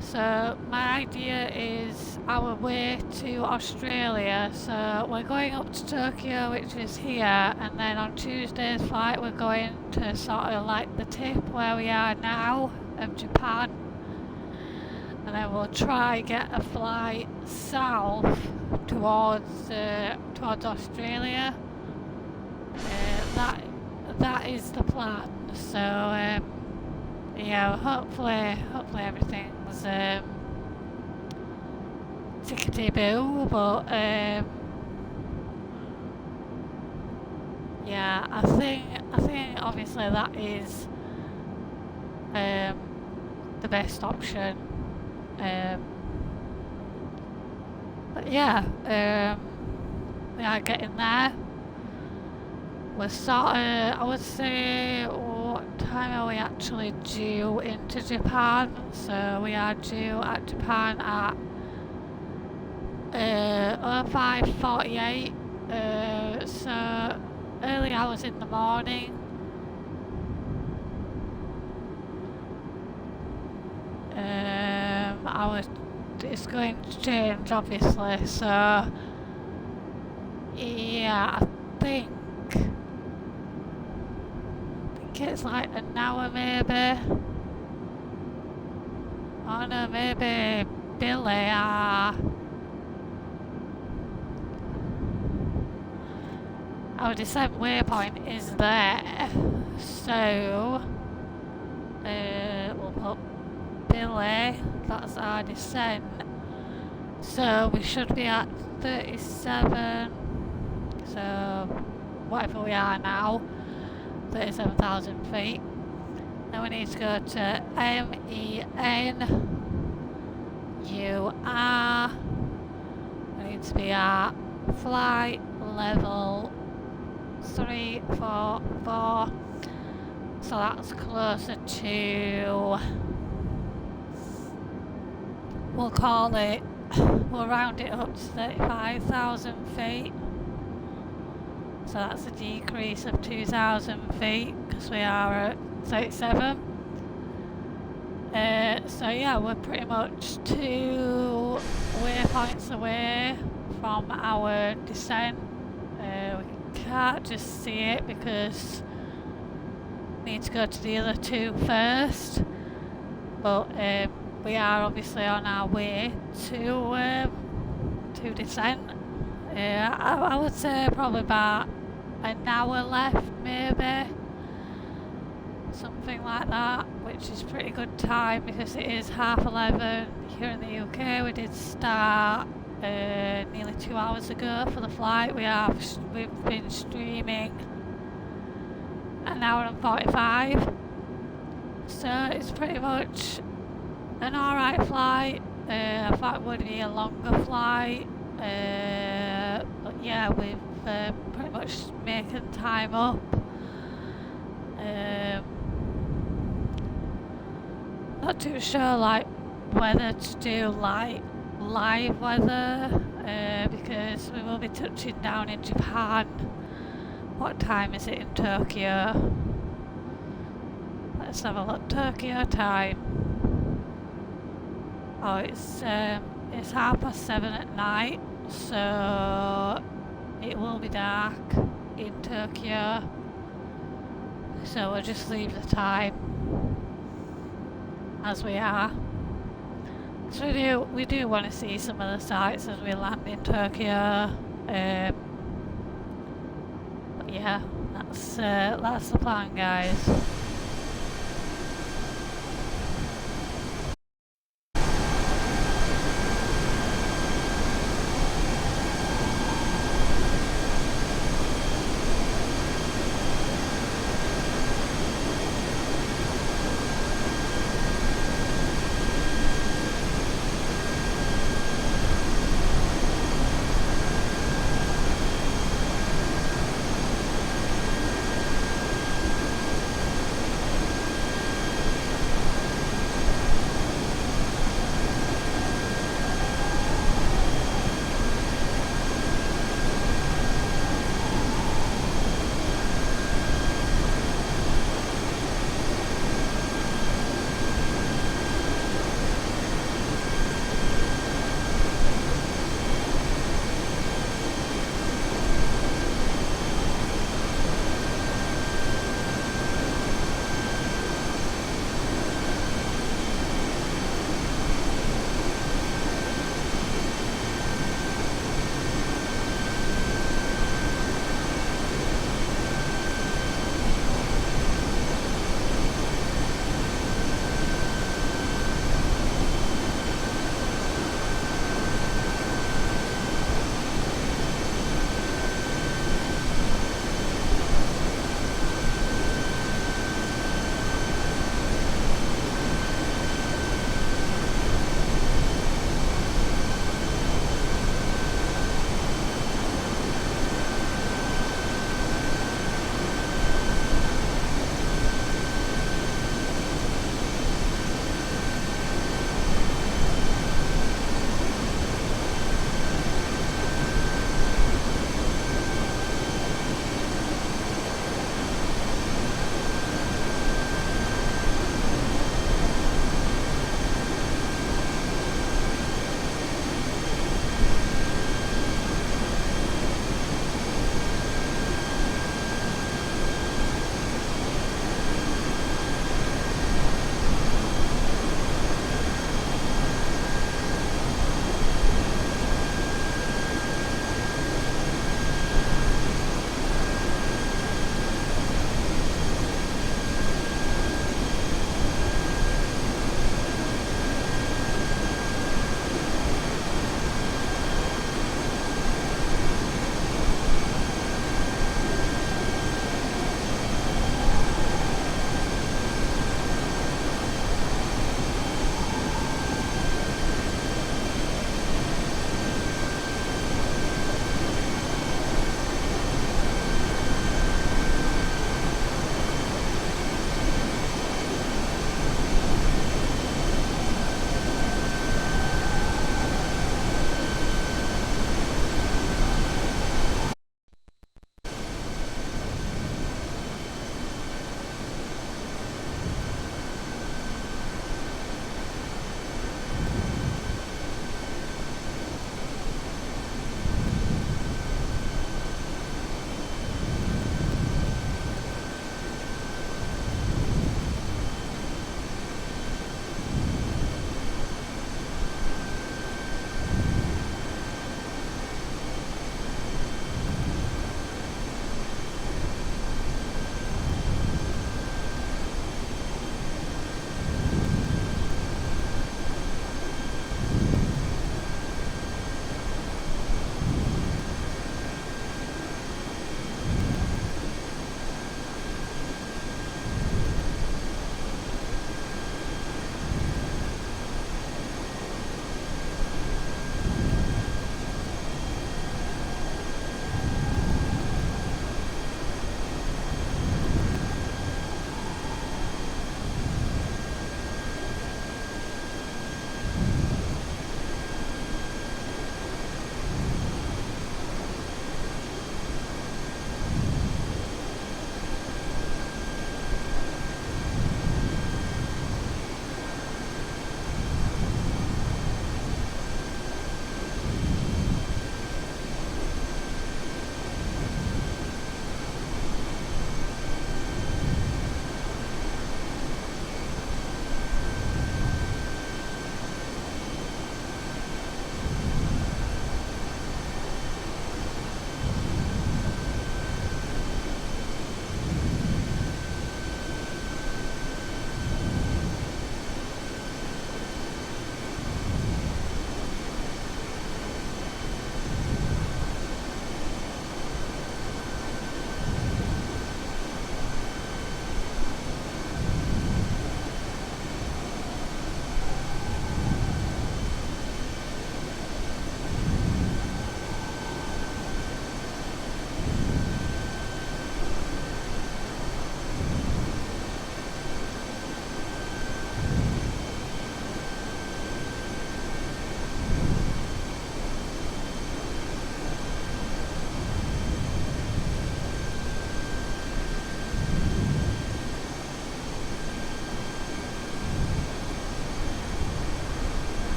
So my idea is our way to Australia. So we're going up to Tokyo, which is here, and then on Tuesday's flight we're going to sort of like the tip where we are now of Japan. And then we'll try get a flight south towards Australia. That is the plan. So yeah, hopefully everything's tickety-boo. But yeah, I think obviously that is the best option. But yeah, we are getting there. We're sort of, I would say, time are we actually due into Japan? So we are due at Japan at 05:48. So early hours in the morning. It's going to change obviously, so yeah, I think it's like an hour maybe. Oh no, maybe Billy, our descent waypoint is there, so we'll put Billy, that's our descent, so we should be at 37, so whatever we are now, 37,000 feet. Then we need to go to MENUR. We need to be at flight level 344. So that's closer to, we'll round it up to 35,000 feet. So that's a decrease of 2,000 feet because we are at 37. So yeah, we're pretty much 2 waypoints away from our descent. We can't just see it because we need to go to the other 2 first. But we are obviously on our way to descent. I would say probably about an hour left maybe, something like that, which is pretty good time because it is 11:30 here in the UK. We did start nearly 2 hours ago for the flight. We've been streaming an hour and 45, so it's pretty much an alright flight. I thought it would be a longer flight, but yeah, we've pretty much making time up. Not too sure like whether to do like live weather because we will be touching down in Japan. What time is it in Tokyo? Let's have a look. Tokyo time. Oh, it's 7:30 at night, so it will be dark in Tokyo. So we'll just leave the time as we are. So we do want to see some of the sights as we land in Tokyo. But yeah, that's the plan, guys.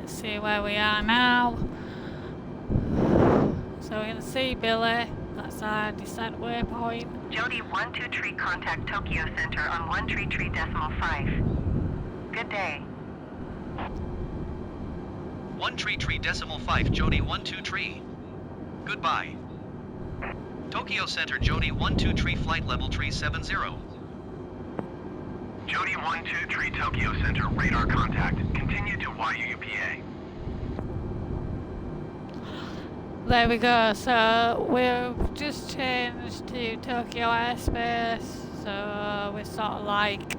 let's see where we are now. So we can see Billy, that's our descent waypoint. Jody 123, contact Tokyo Center on 133.5. Good day. 133.5 Jody 123. Goodbye. Tokyo Center Jody 123 flight level 370. Jody 123 Tokyo Center, radar contact. Continue to YUUPA. There we go, so we've just changed to Tokyo airspace, so we're sort of like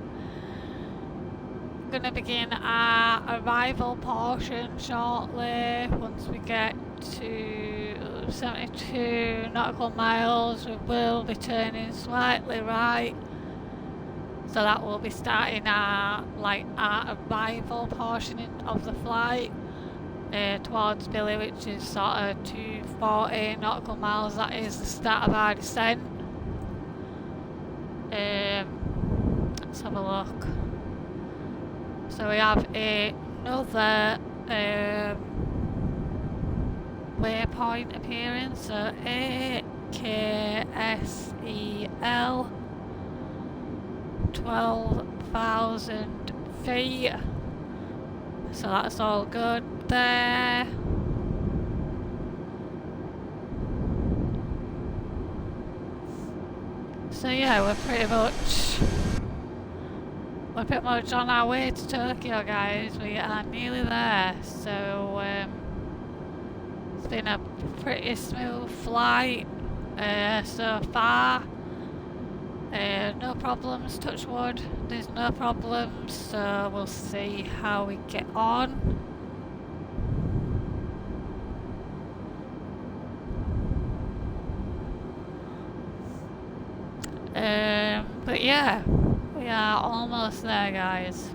gonna begin our arrival portion shortly. Once we get to 72 nautical miles, we will be turning slightly right. So that will be starting our arrival portion of the flight towards Billy, which is sort of 240 nautical miles. That is the start of our descent. Let's have a look. So we have another waypoint appearing, so AKSEL 12,000 feet, so that's all good there. So yeah, we're pretty much on our way to Tokyo, guys. We are nearly there, so it's been a pretty smooth flight so far. No problems, touch wood, there's no problems, so we'll see how we get on. But yeah, we are almost there, guys.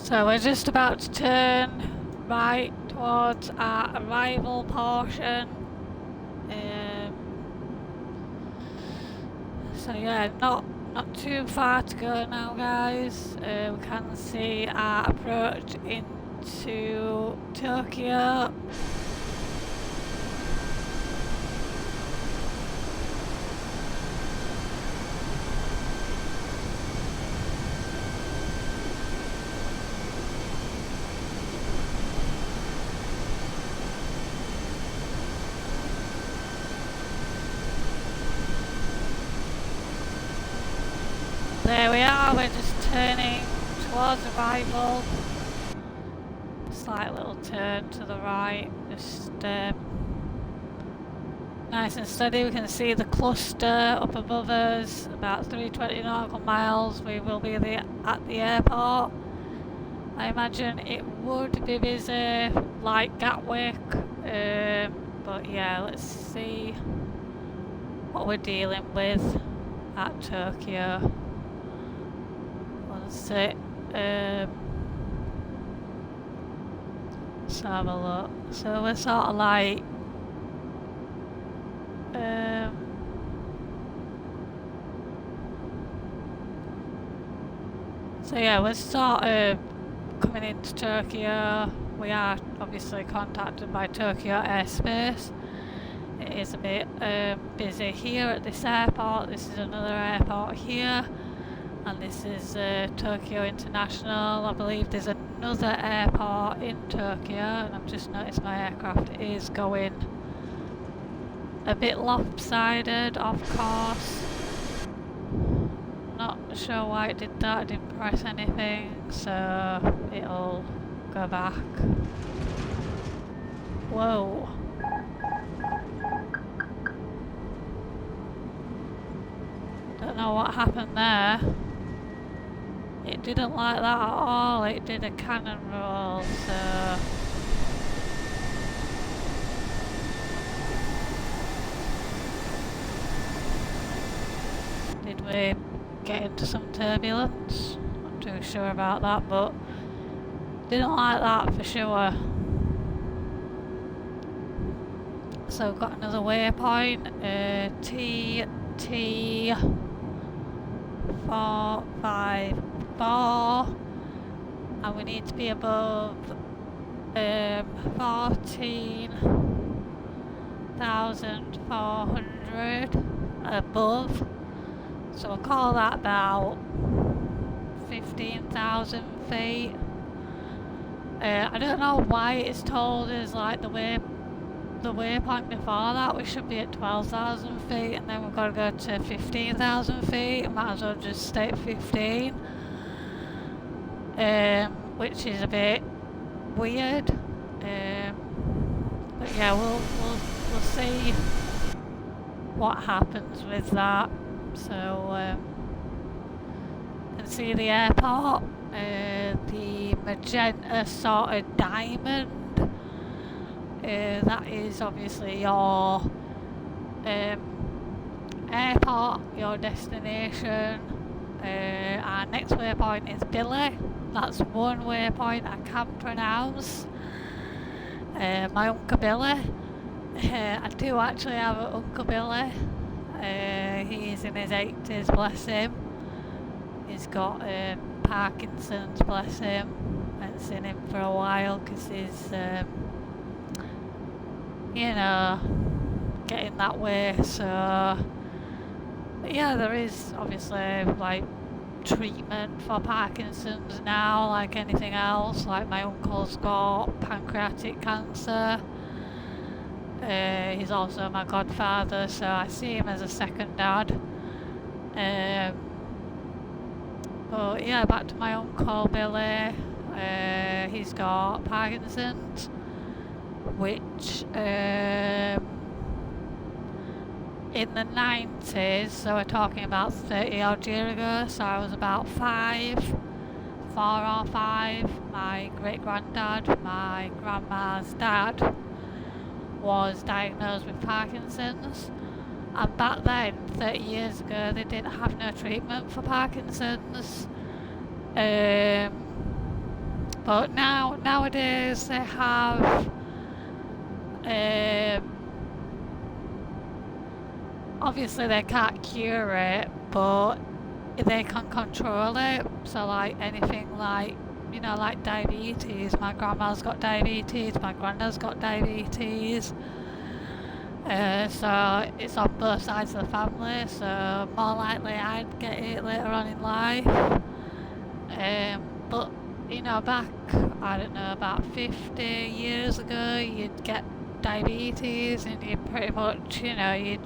So we're just about to turn right towards our arrival portion. So yeah, not too far to go now, guys. We can see our approach into Tokyo. There we are, we're just turning towards arrival. Slight little turn to the right, just nice and steady. We can see the cluster up above us, about 320 nautical miles. We will be at the airport. I imagine it would be busy like Gatwick, but yeah, let's see what we're dealing with at Tokyo. Let's see. Let's have a look. So we're sort of like so yeah, we're sort of coming into Tokyo. We are obviously contacted by Tokyo airspace. it is a bit busy here at this airport. This is another airport here, and this is Tokyo International. I believe there's another airport in Tokyo, and I've just noticed my aircraft is going a bit lopsided, of course. Not sure why it did that, it didn't press anything, so it'll go back. Whoa. Don't know what happened there. It didn't like that at all, it did a cannon roll, so... Did we get into some turbulence? Not too sure about that, but didn't like that for sure. So we've got another waypoint, TT 454, and we need to be above 14,400 above. So we'll call that about 15,000 feet. I don't know why it's told us like the waypoint before that we should be at 12,000 feet, and then we've got to go to 15,000 feet. Might as well just stay at 15, which is a bit weird. But yeah, we'll see what happens with that. So you can see the airport, the magenta sort of diamond. That is obviously your airport, your destination. Our next waypoint is Billy. That's one waypoint I can pronounce. My Uncle Billy. I do actually have an Uncle Billy. He's in his 80s, bless him. He's got Parkinson's, bless him. I haven't seen him for a while because he's you know, getting that way, so yeah, there is obviously like treatment for Parkinson's now, like anything else. Like my uncle's got pancreatic cancer. He's also my godfather, so I see him as a second dad. But yeah, back to my uncle Billy. He's got Parkinson's, which in the 90s, so we're talking about 30 odd years ago, so I was about 4 or 5, my great granddad, my grandma's dad, was diagnosed with Parkinson's, and back then, 30 years ago, they didn't have no treatment for Parkinson's. But nowadays they have obviously they can't cure it, but they can control it. So like anything like, you know, like diabetes. My grandma's got diabetes, my granddad's got diabetes. So it's on both sides of the family, so more likely I'd get it later on in life. But you know, back, I don't know, about 50 years ago, you'd get diabetes and you'd pretty much, you know, you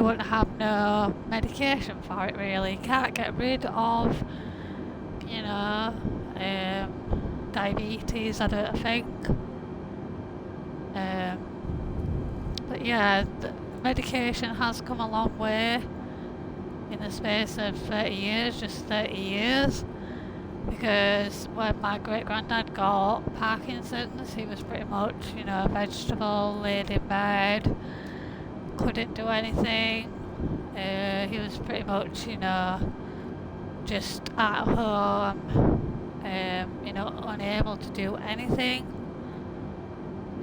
wouldn't have no medication for it really. You can't get rid of, you know, diabetes, I don't think. But yeah, the medication has come a long way in the space of 30 years, just 30 years. Because when my great granddad got Parkinson's, he was pretty much, you know, a vegetable, laid in bed, couldn't do anything. He was pretty much, you know, just at home, you know, unable to do anything.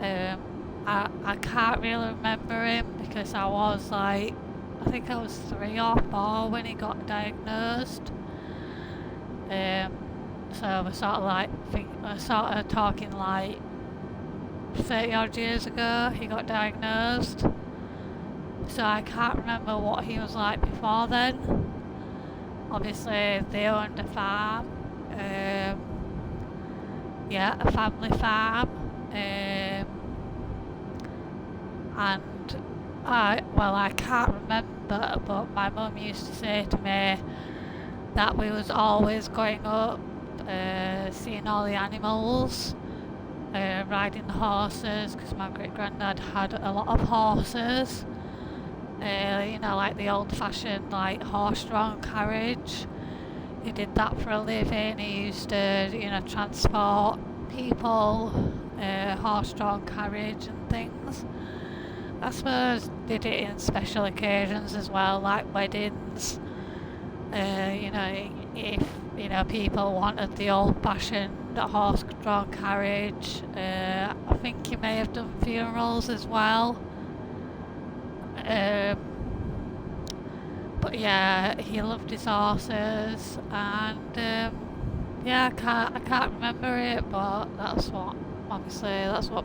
I can't really remember him because I was like, I think I was 3 or 4 when he got diagnosed. So we're sort of like, we're sort of talking like 30 odd years ago he got diagnosed. So I can't remember what he was like before then. Obviously they owned a farm, a family farm, and I can't remember, but my mum used to say to me that we was always going up, seeing all the animals, riding the horses, because my great granddad had a lot of horses, like the old fashioned like horse-drawn carriage. He did that for a living. He used to, transport people, horse-drawn carriage and things. I suppose did it in special occasions as well, like weddings. If people wanted the old-fashioned horse-drawn carriage, I think he may have done funerals as well. But yeah, he loved his horses, and I can't remember it, but that's what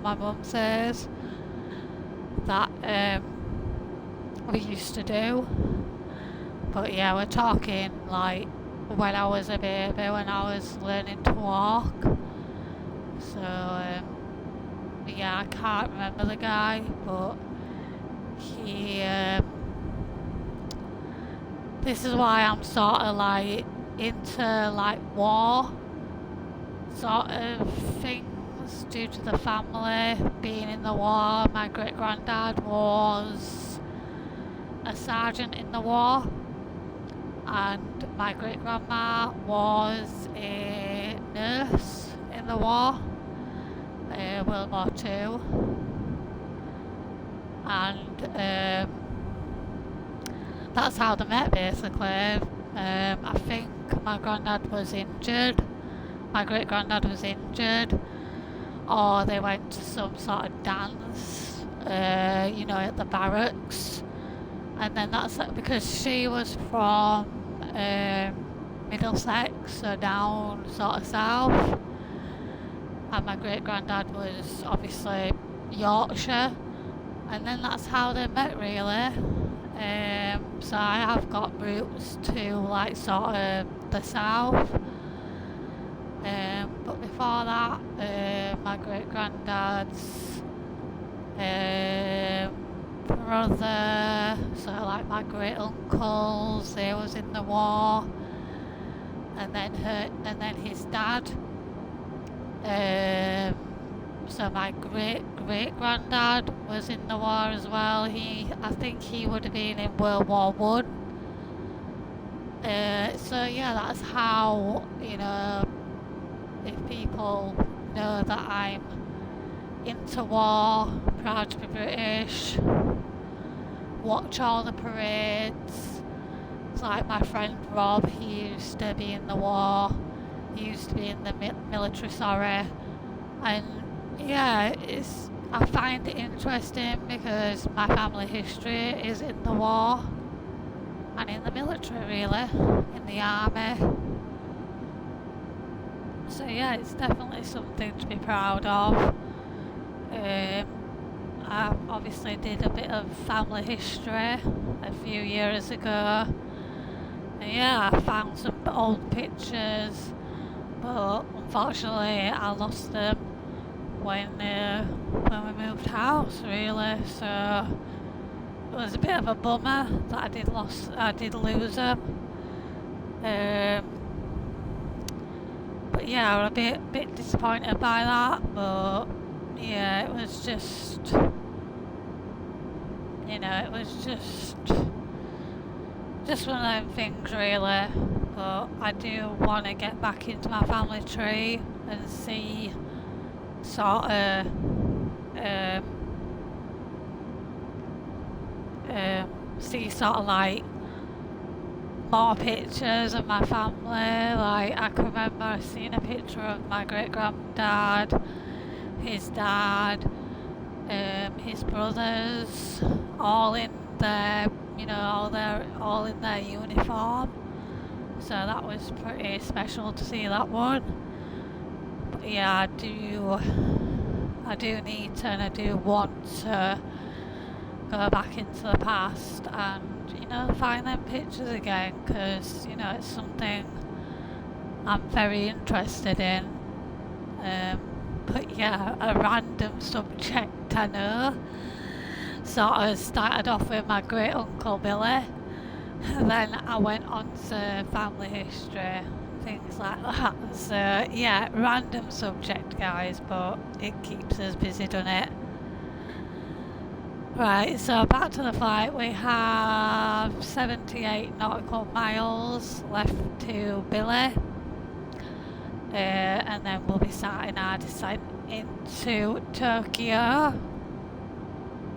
my mum says that we used to do. But yeah, we're talking like when I was a baby, when I was learning to walk. So I can't remember the guy, but he this is why I'm sort of like into like war sort of things due to the family being in the war. My great granddad was a sergeant in the war, and my great grandma was a nurse in the war, World War II, and that's how they met basically. I think my granddad was injured, my great granddad was injured, or they went to some sort of dance, at the barracks. And then that's because she was from Middlesex, so down sort of south, and my great granddad was obviously Yorkshire, and then that's how they met really. So I have got roots to like sort of the south, but before that, my great granddad's brother, so like my great uncles, they was in the war, and then his dad. So my great granddad was in the war as well. I think he would have been in World War One. So yeah, that's how, if people know that I'm into war, proud to be British, watch all the parades. It's like my friend Rob, he used to be in the war, he used to be in the military, and yeah, I find it interesting because my family history is in the war and in the military really, in the army. So yeah, it's definitely something to be proud of. I obviously did a bit of family history a few years ago, and yeah, I found some old pictures, but unfortunately I lost them when we moved house really, so it was a bit of a bummer that I did lose them. But yeah, I was a bit disappointed by that, but yeah, it was just, just one of them things really. But I do want to get back into my family tree and see sort of like more pictures of my family. Like I can remember seeing a picture of my great granddad, his dad, his brothers, all in their, all in their uniform. So that was pretty special to see that one. But yeah, I do need to, and I do want to go back into the past and, you know, find them pictures again, because, you know, it's something I'm very interested in. But yeah, a random subject I know sort of started off with my great uncle Billy, then I went on to family history, things like that. So yeah, random subject, guys, but it keeps us busy, doesn't it? Right, so back to the flight. We have 78 nautical miles left to Billy, and then we'll be starting our descent into Tokyo.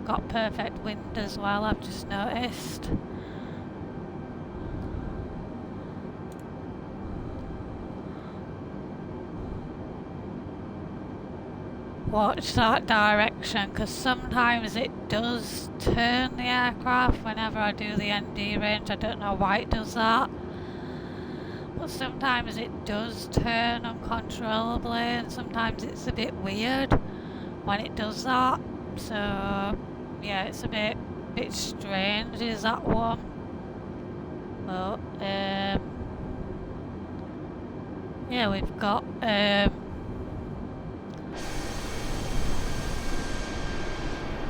Got perfect wind as well, I've just noticed. Watch that direction, because sometimes it does turn the aircraft whenever I do the ND range. I don't know why it does that, but sometimes it does turn uncontrollably, and sometimes it's a bit weird when it does that. So yeah, it's a bit strange, is that one. But yeah, we've got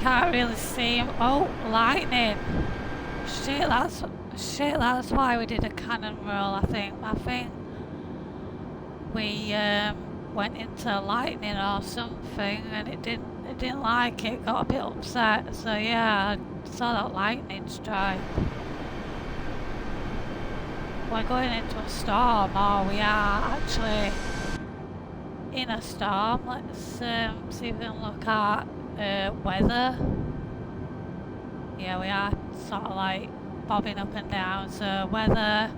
can't really see him. Oh, lightning! Shit, that's why we did a cannon roll. I think we went into lightning or something, and it didn't like it. Got a bit upset. So yeah, I saw that lightning strike. We're going into a storm, or we are actually in a storm. Let's see if we can look at weather. Yeah, we are sort of like bobbing up and down. So weather.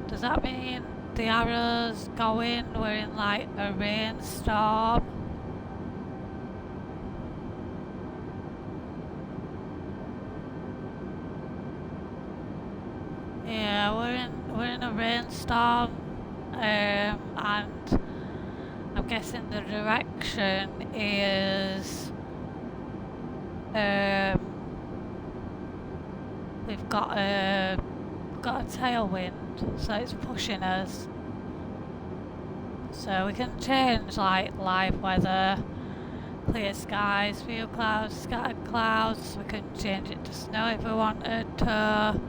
Does that mean the arrows going? We're in like a rainstorm. Yeah, we're in a rainstorm, and I'm guessing the direction is we've got a tailwind, so it's pushing us. So we can change like live weather, clear skies, few clouds, scattered clouds. We can change it to snow if we wanted to.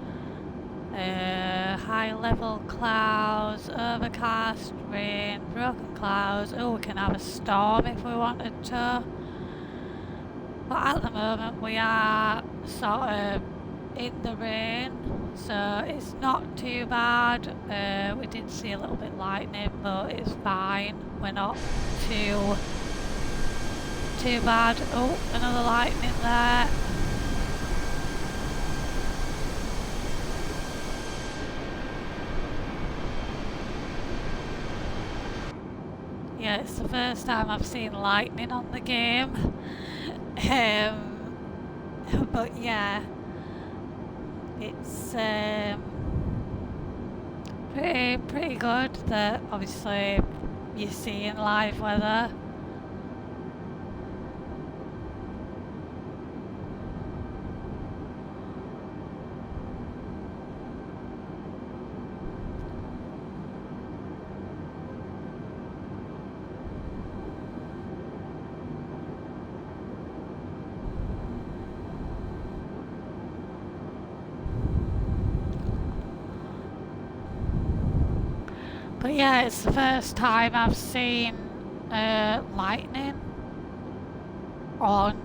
High level clouds, overcast, rain, broken clouds. Oh, we can have a storm if we wanted to. But at the moment we are sort of in the rain, so it's not too bad. We did see a little bit lightning, but it's fine. We're not too bad. Oh, another lightning there. Yeah, it's the first time I've seen lightning on the game. But yeah, it's pretty good that obviously you're seeing live weather. But yeah, it's the first time I've seen lightning on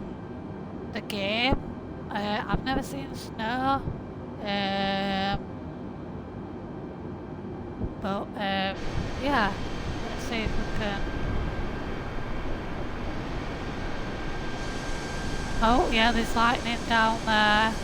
the game. I've never seen snow. But yeah, let's see if we can. Oh yeah, there's lightning down there.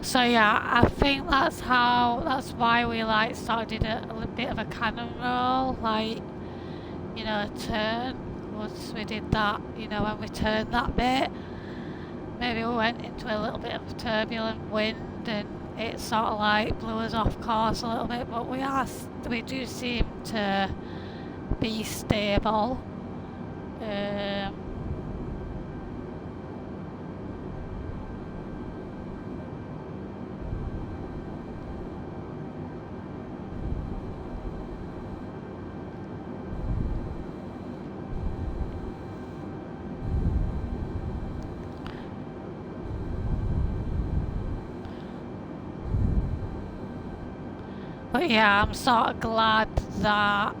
So yeah, I think that's why we like sort of did a little bit of a cannon roll, like, you know, turn. Once we did that, you know, when we turned that bit, maybe we went into a little bit of turbulent wind and it sort of like blew us off course a little bit, but we do seem to be stable. But yeah, I'm sort of glad that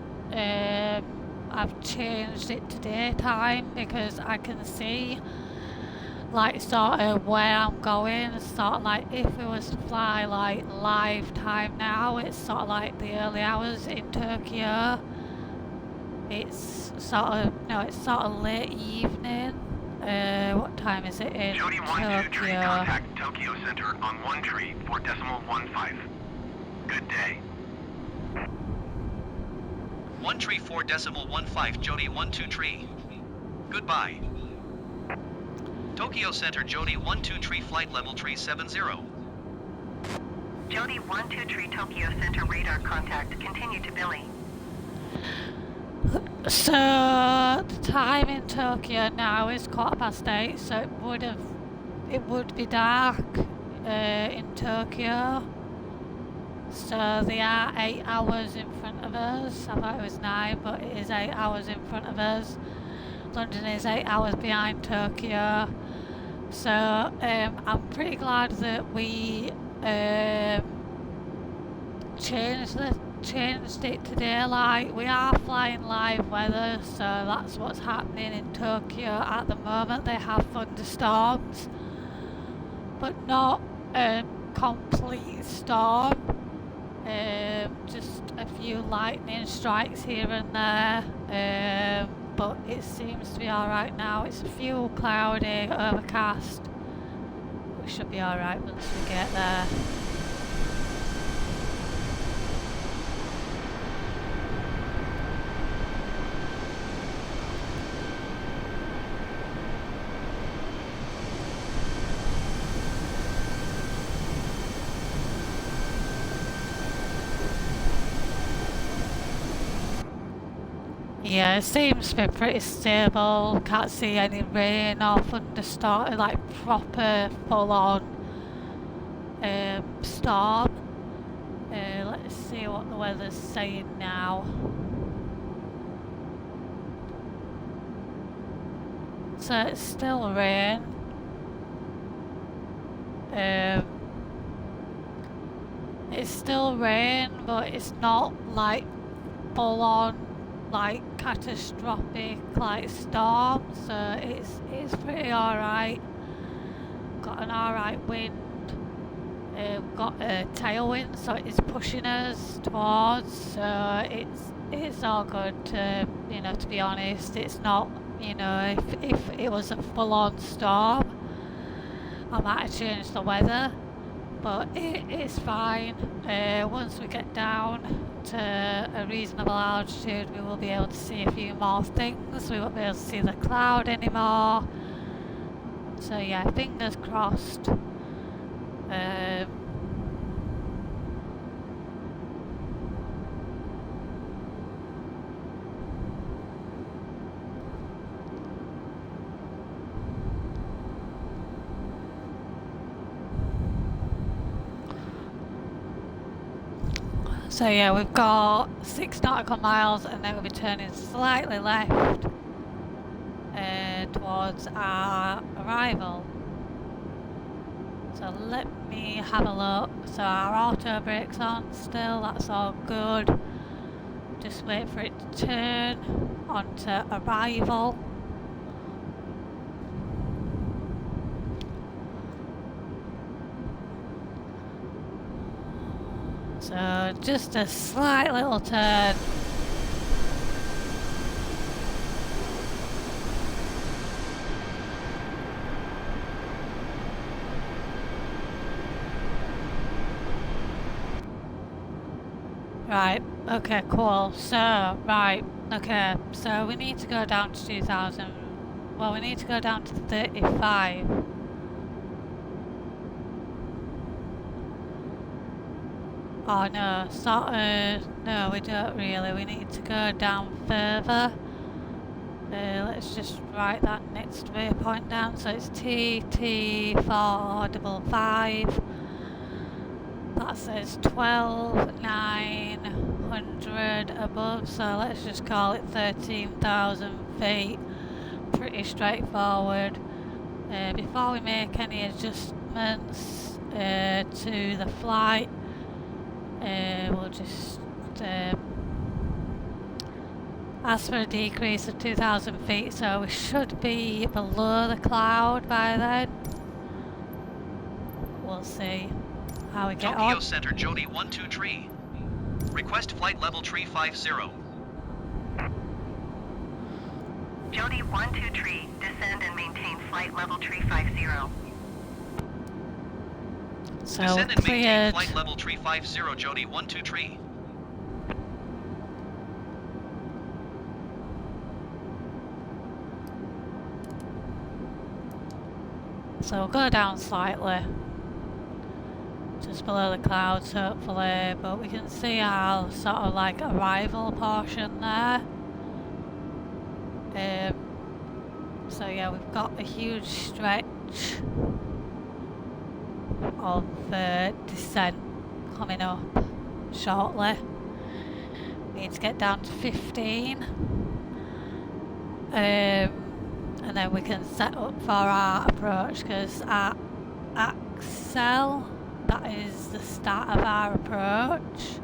I've changed it to daytime because I can see like sort of where I'm going. Sort of like if we was to fly like live time now, it's sort of like the early hours in Tokyo. It's sort of late evening. What time is it in Jody 123, Tokyo? contact Tokyo Center on 134.15. Good day. 134.15 Jody 123. Goodbye. Tokyo Center Jody 123 flight level 370. Jody 123 Tokyo Center radar contact. Continue to Billy. So the time in Tokyo now is 8:15, so it would be dark in Tokyo. So they are 8 hours in front of us. I thought it was 9, but it is 8 hours in front of us. London is 8 hours behind Tokyo. So I'm pretty glad that we changed it to daylight. We are flying live weather, so that's what's happening in Tokyo at the moment. They have thunderstorms, but not a complete storm. Just a few lightning strikes here and there, but it seems to be alright now. It's a few cloudy, overcast. We should be alright once we get there. Yeah, it seems to be pretty stable. Can't see any rain or thunderstorm, like proper full-on storm. Let's see what the weather's saying now. So it's still rain. It's still rain, but it's not like full-on, like catastrophic like storm, so it's pretty alright. Got an alright wind. We've got a tailwind, so it's pushing us towards, so it's all good. You know, to be honest, it's not, you know, if it was a full-on storm, I might have changed the weather, but it's fine. Once we get down to a reasonable altitude, we will be able to see a few more things. We won't be able to see the cloud anymore. So yeah, fingers crossed. So yeah, we've got 6 nautical miles and then we'll be turning slightly left towards our arrival. So let me have a look. So our auto brake's on still, that's all good. Just wait for it to turn onto arrival. So just a slight little turn. Right, okay, cool. So, right, okay, so we need to go down to 2000. Well, we need to go down to 35. Oh no, no, we don't really. We need to go down further. Let's just write that next waypoint down. So it's TT455. That says 12,900 above, so let's just call it 13,000 feet. Pretty straightforward. Before we make any adjustments to the flight, we'll just ask for a decrease of 2,000 feet, so we should be below the cloud by then. We'll see how we get Tokyo on. Center, Jody 12 tree. Request flight level tree 50. Jody 12 tree, descend and maintain flight level tree 50. So Descend and maintain cleared. flight level tree 50, Jody 12 tree. So we'll go down slightly, just below the clouds hopefully, but we can see our sort of like arrival portion there. So yeah, we've got a huge stretch of descent coming up shortly. We need to get down to 15. And then we can set up for our approach, because at Axel, that is the start of our approach,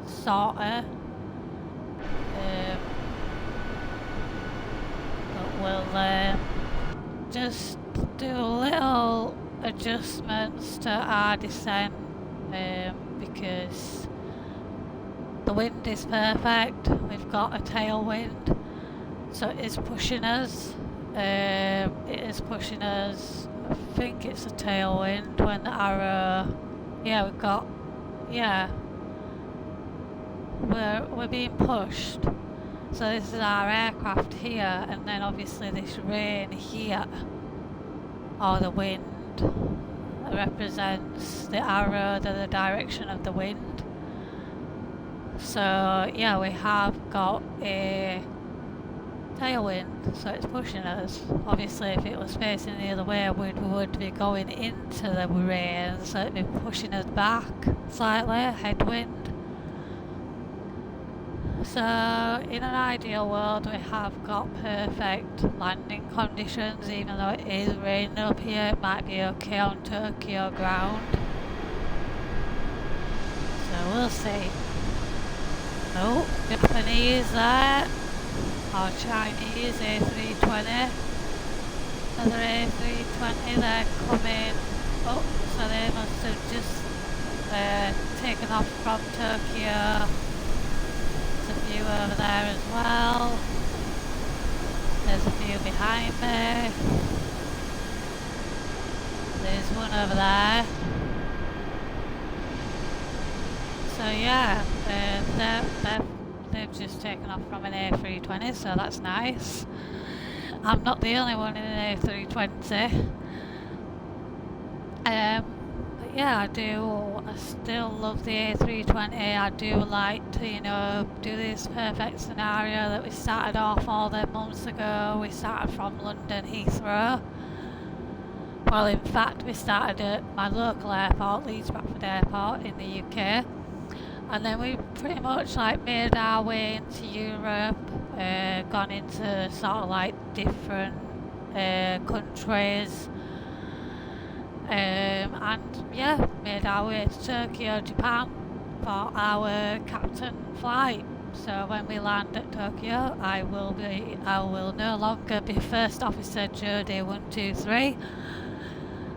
sorta. But we'll just do little adjustments to our descent, because the wind is perfect. We've got a tailwind. So it is pushing us. I think it's a tailwind when the arrow. Yeah, we've got. Yeah. We're being pushed. So this is our aircraft here, and then obviously this rain here, or the wind, represents the arrow, the direction of the wind. So yeah, we have got a tailwind, so it's pushing us. Obviously if it was facing the other way, we would be going into the rain, so it'd be pushing us back slightly, headwind. So in an ideal world we have got perfect landing conditions. Even though it is raining up here, it might be okay on Tokyo ground, so we'll see. Oh, Japanese there. Or Chinese A320. Another A320, they're coming up, so they must have just taken off from Tokyo. There's a few over there as well. There's a few behind me. There's one over there. So yeah, they've just taken off from an A320, so that's nice. I'm not the only one in an A320. But yeah, I still love the A320. I do like to, do this perfect scenario that we started off all them months ago. We started from London Heathrow. Well, in fact, we started at my local airport, Leeds Bradford Airport in the UK. And then we pretty much made our way into Europe, gone into sort of different countries, and yeah, made our way to Tokyo, Japan for our captain flight. So when we land at Tokyo, I will no longer be First Officer Jody 123.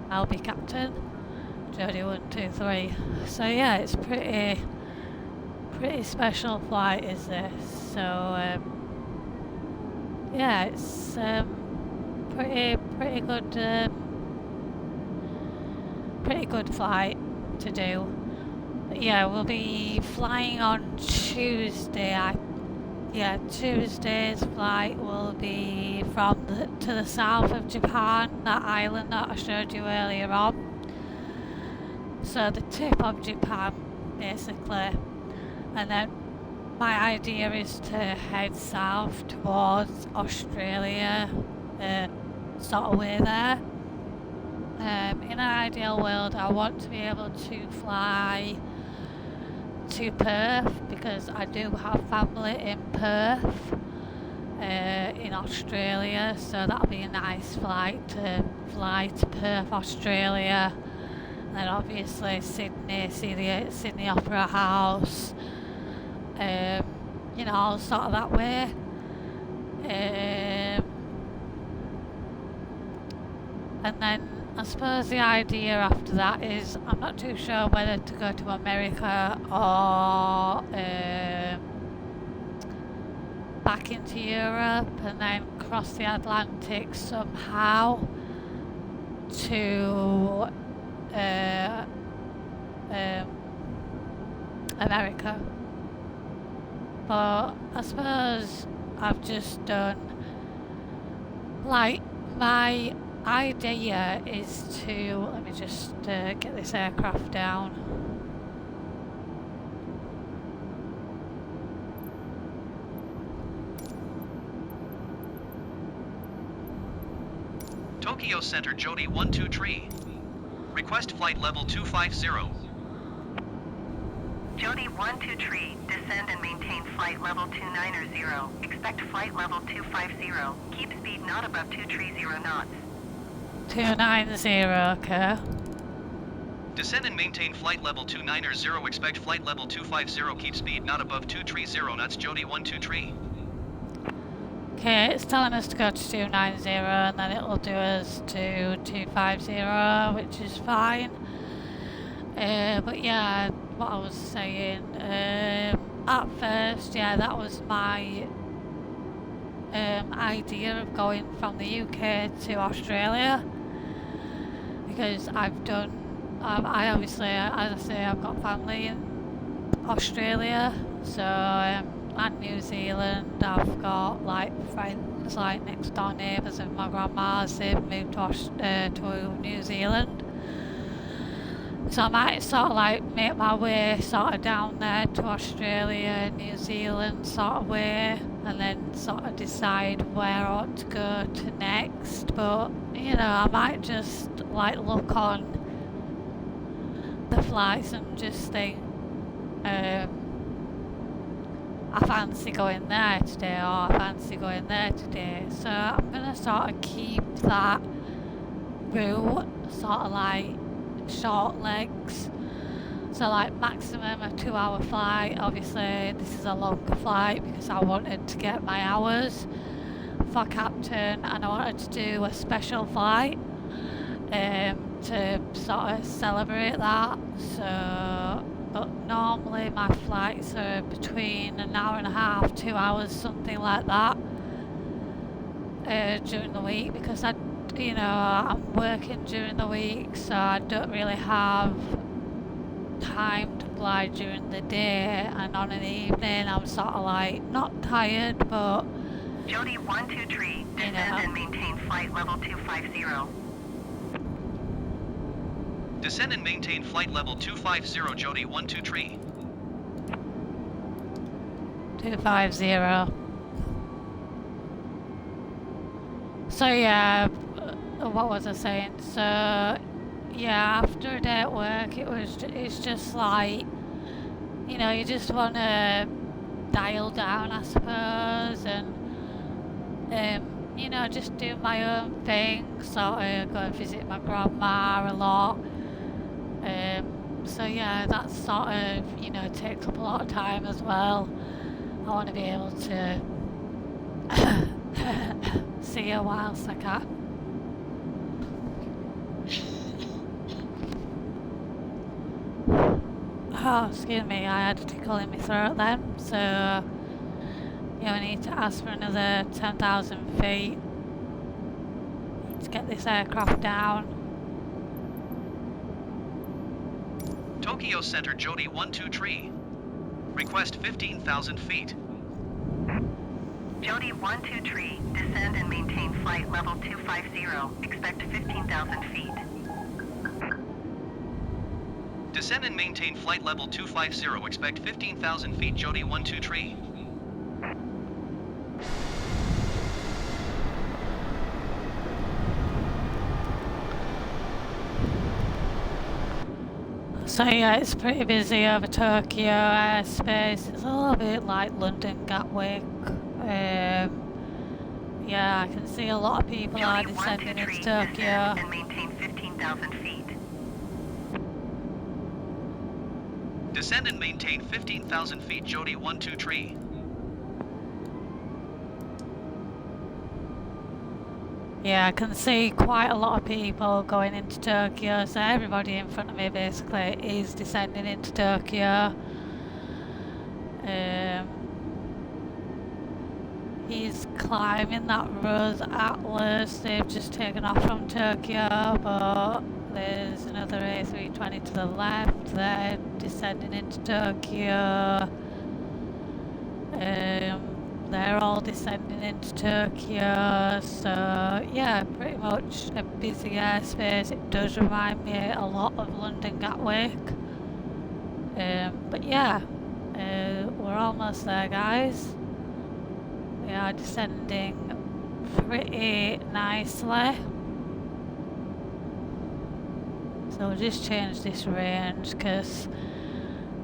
I'll be Captain Jody 123. So yeah, it's pretty special flight is this. So yeah, it's pretty good flight to do. yeah, we'll be flying on Tuesday. Tuesday's flight will be to the south of Japan, that island that I showed you earlier on. So the tip of Japan, basically. And then my idea is to head south towards Australia, sort of way there. In an ideal world, I want to be able to fly to Perth because I do have family in Perth, in Australia, so that'll be a nice flight to fly to Perth, Australia, and then obviously Sydney, see the Sydney Opera House, sort of that way. And then I suppose the idea after that is I'm not too sure whether to go to America or back into Europe and then cross the Atlantic somehow to America. But I suppose I've just done, like, my idea is to, let me just get this aircraft down. Tokyo Center Jody 123. Request flight level 250. Jody 123, descend and maintain flight level 290. Expect flight level 250. Keep speed not above 230 knots. 290, okay. Descend and maintain flight level 290. Expect flight level 250. Keep speed not above 230 knots. Jody 123. Okay, it's telling us to go to 290 and then it'll do us to 250, which is fine. But yeah, what I was saying, at first, yeah, that was my idea of going from the UK to Australia, because I obviously, as I say, I've got family in Australia, so and New Zealand. I've got like friends, like next door neighbours of my grandma's. They've moved to New Zealand, so I might sort of like make my way sort of down there to Australia, New Zealand sort of way, and then sort of decide where I ought to go to next. But I might just like look on the flights and just think, I fancy going there today, or I fancy going there today. So I'm gonna sort of keep that route, sort of like short legs. So like maximum a 2-hour flight. Obviously this is a longer flight because I wanted to get my hours for captain, and I wanted to do a special flight to sort of celebrate that. So, but normally my flights are between an hour and a half, 2 hours, something like that, during the week, because I'm working during the week, so I don't really have time to fly during the day, and on an evening I'm sort of like not tired, but Jody 123, descend and maintain flight level 250. Descend and maintain flight level 250, Jody 123. 250. So yeah, what was I saying? So yeah, after a day at work, it's just like, you just want to dial down, I suppose, and just do my own thing, sort of go and visit my grandma a lot. So yeah, that sort of, takes up a lot of time as well. I want to be able to see her whilst I can. Oh, excuse me, I had a tickle in my throat then, so I need to ask for another 10,000 feet to get this aircraft down. Tokyo Center Jody 12 Tree. Request 15,000 feet. Jody 12 Tree, descend and maintain flight level 250. Expect 15,000 feet. Descend and maintain flight level 250. Expect 15,000 feet. Jody 12 Tree. So yeah, it's pretty busy over Tokyo airspace. It's a little bit like London Gatwick. Yeah, I can see a lot of people are Jody 12 descending Tree, into Tokyo. descend and maintain 15,000 feet. Descend and maintain 15,000 feet. Jody 12 Tree. Yeah, I can see quite a lot of people going into Tokyo, so everybody in front of me basically is descending into Tokyo. He's climbing that Rose Atlas. They've just taken off from Tokyo, but there's another A320 to the left. They're descending into Tokyo. They're all descending into Tokyo, so yeah, pretty much a busy airspace. It does remind me a lot of London Gatwick. But yeah, we're almost there, guys. We are descending pretty nicely. So we'll just change this range because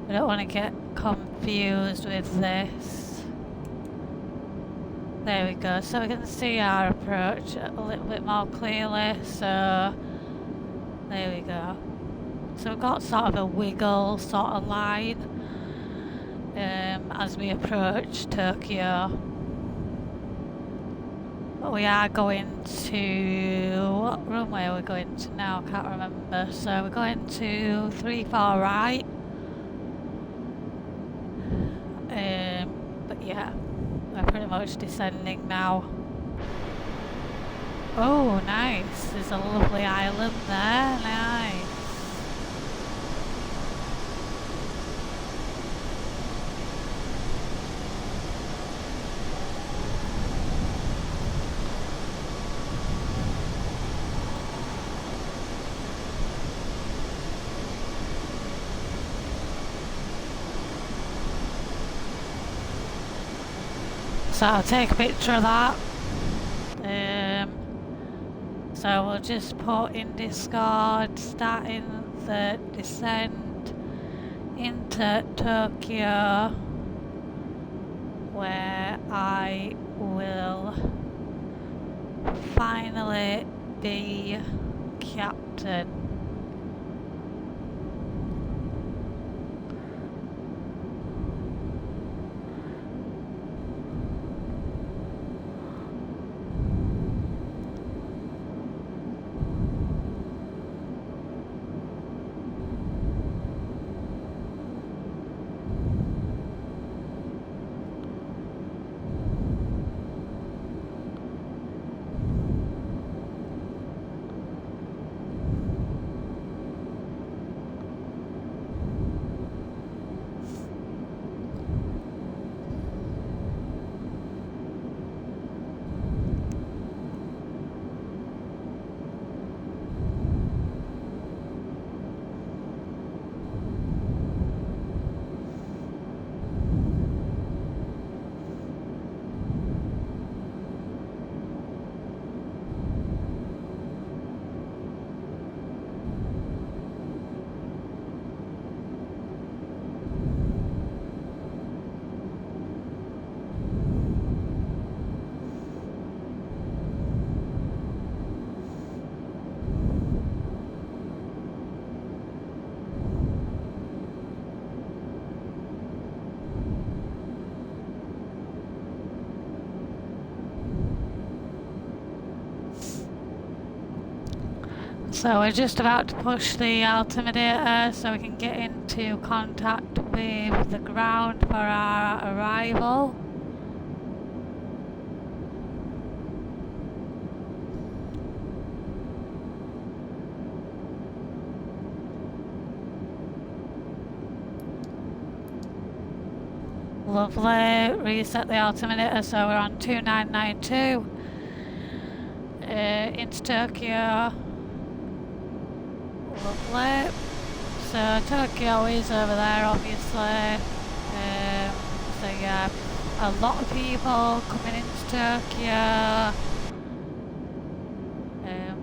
we don't want to get confused with this. There we go, so we can see our approach a little bit more clearly, so there we go. So we've got sort of a wiggle sort of line as we approach Tokyo. But we are going to, what runway are we going to now? I can't remember. So we're going to 34 right. But yeah. We're pretty much descending now. Oh, nice. There's a lovely island there. Nice. So I'll take a picture of that. So we'll just put in Discord starting the descent into Tokyo, where I will finally be captain. So we're just about to push the altimeter so we can get into contact with the ground for our arrival. Lovely. Reset the altimeter, so we're on 2992. Into Tokyo. Lovely. So Tokyo is over there, obviously. So yeah, a lot of people coming into Tokyo.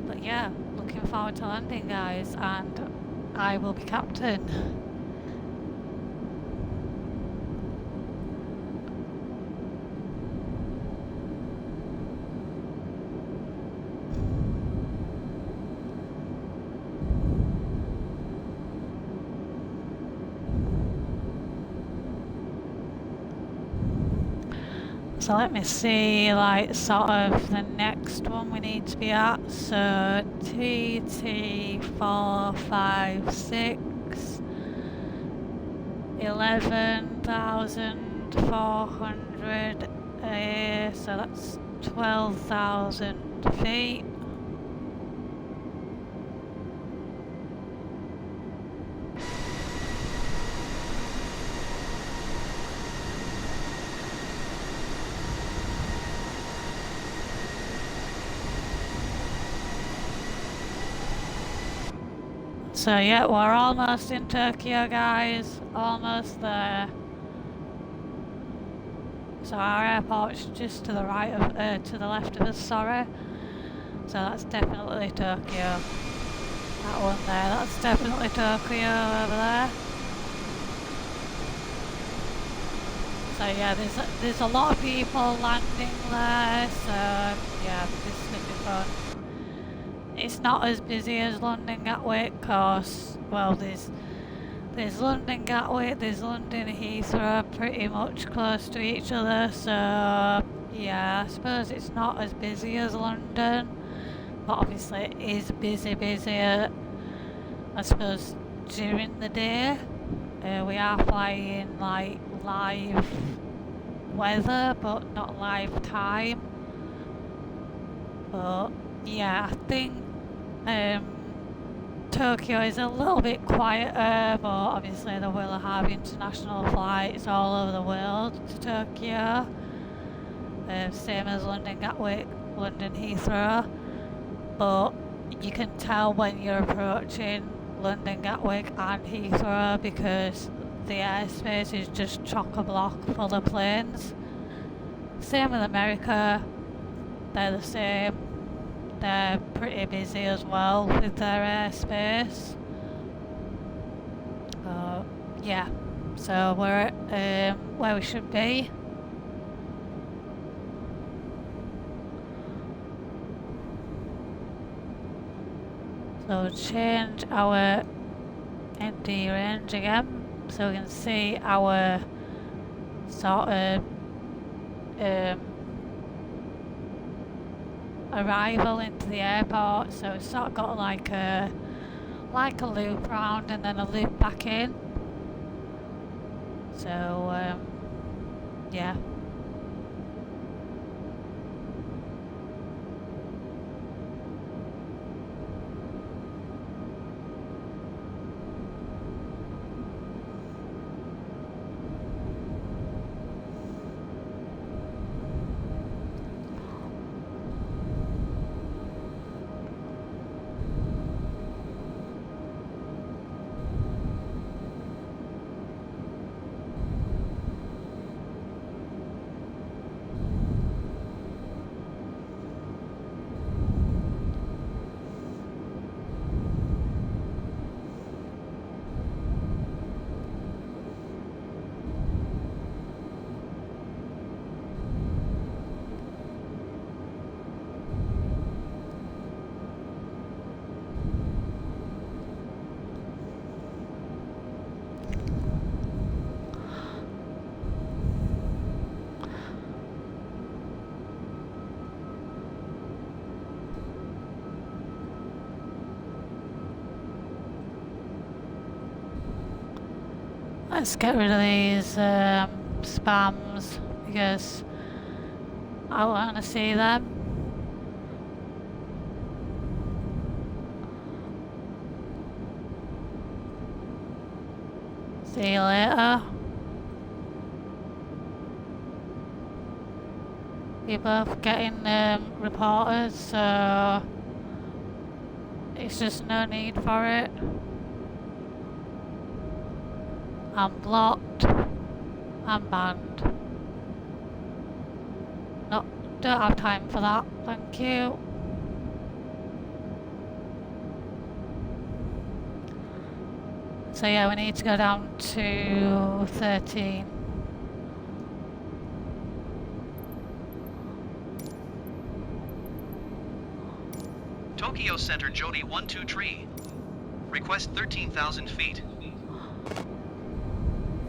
But yeah, looking forward to landing, guys, and I will be captain. So let me see, like, sort of the next one we need to be at. So TT456, 11,400, so that's 12,000 feet. So yeah, we're almost in Tokyo, guys. Almost there. So our airport's just to the right of, to the left of us, sorry. So that's definitely Tokyo. That one there, that's definitely Tokyo over there. So yeah, there's a lot of people landing there, so yeah, this is gonna be fun. It's not as busy as London Gatwick, cause well, there's London Gatwick, there's London Heathrow, pretty much close to each other. So yeah, I suppose it's not as busy as London, but obviously it is busier. I suppose during the day, we are flying like live weather, but not live time. But yeah, I think Tokyo is a little bit quieter, but obviously they will have international flights all over the world to Tokyo. Same as London Gatwick, London Heathrow. But you can tell when you're approaching London Gatwick and Heathrow because the airspace is just chock-a-block full of planes. Same with America, they're the same. They're pretty busy as well with their airspace. Yeah, so we're at where we should be. So we'll change our ND range again so we can see our sort of arrival into the airport. So it's sort of got like a loop round and then a loop back in. So yeah. Let's get rid of these spams because I want to see them. See you later. You're both getting reporters, so it's just no need for it. I'm blocked. I'm banned. No, don't have time for that, thank you. So yeah, we need to go down to 13. Tokyo Center Jody 12 Tree. Request 13,000 feet.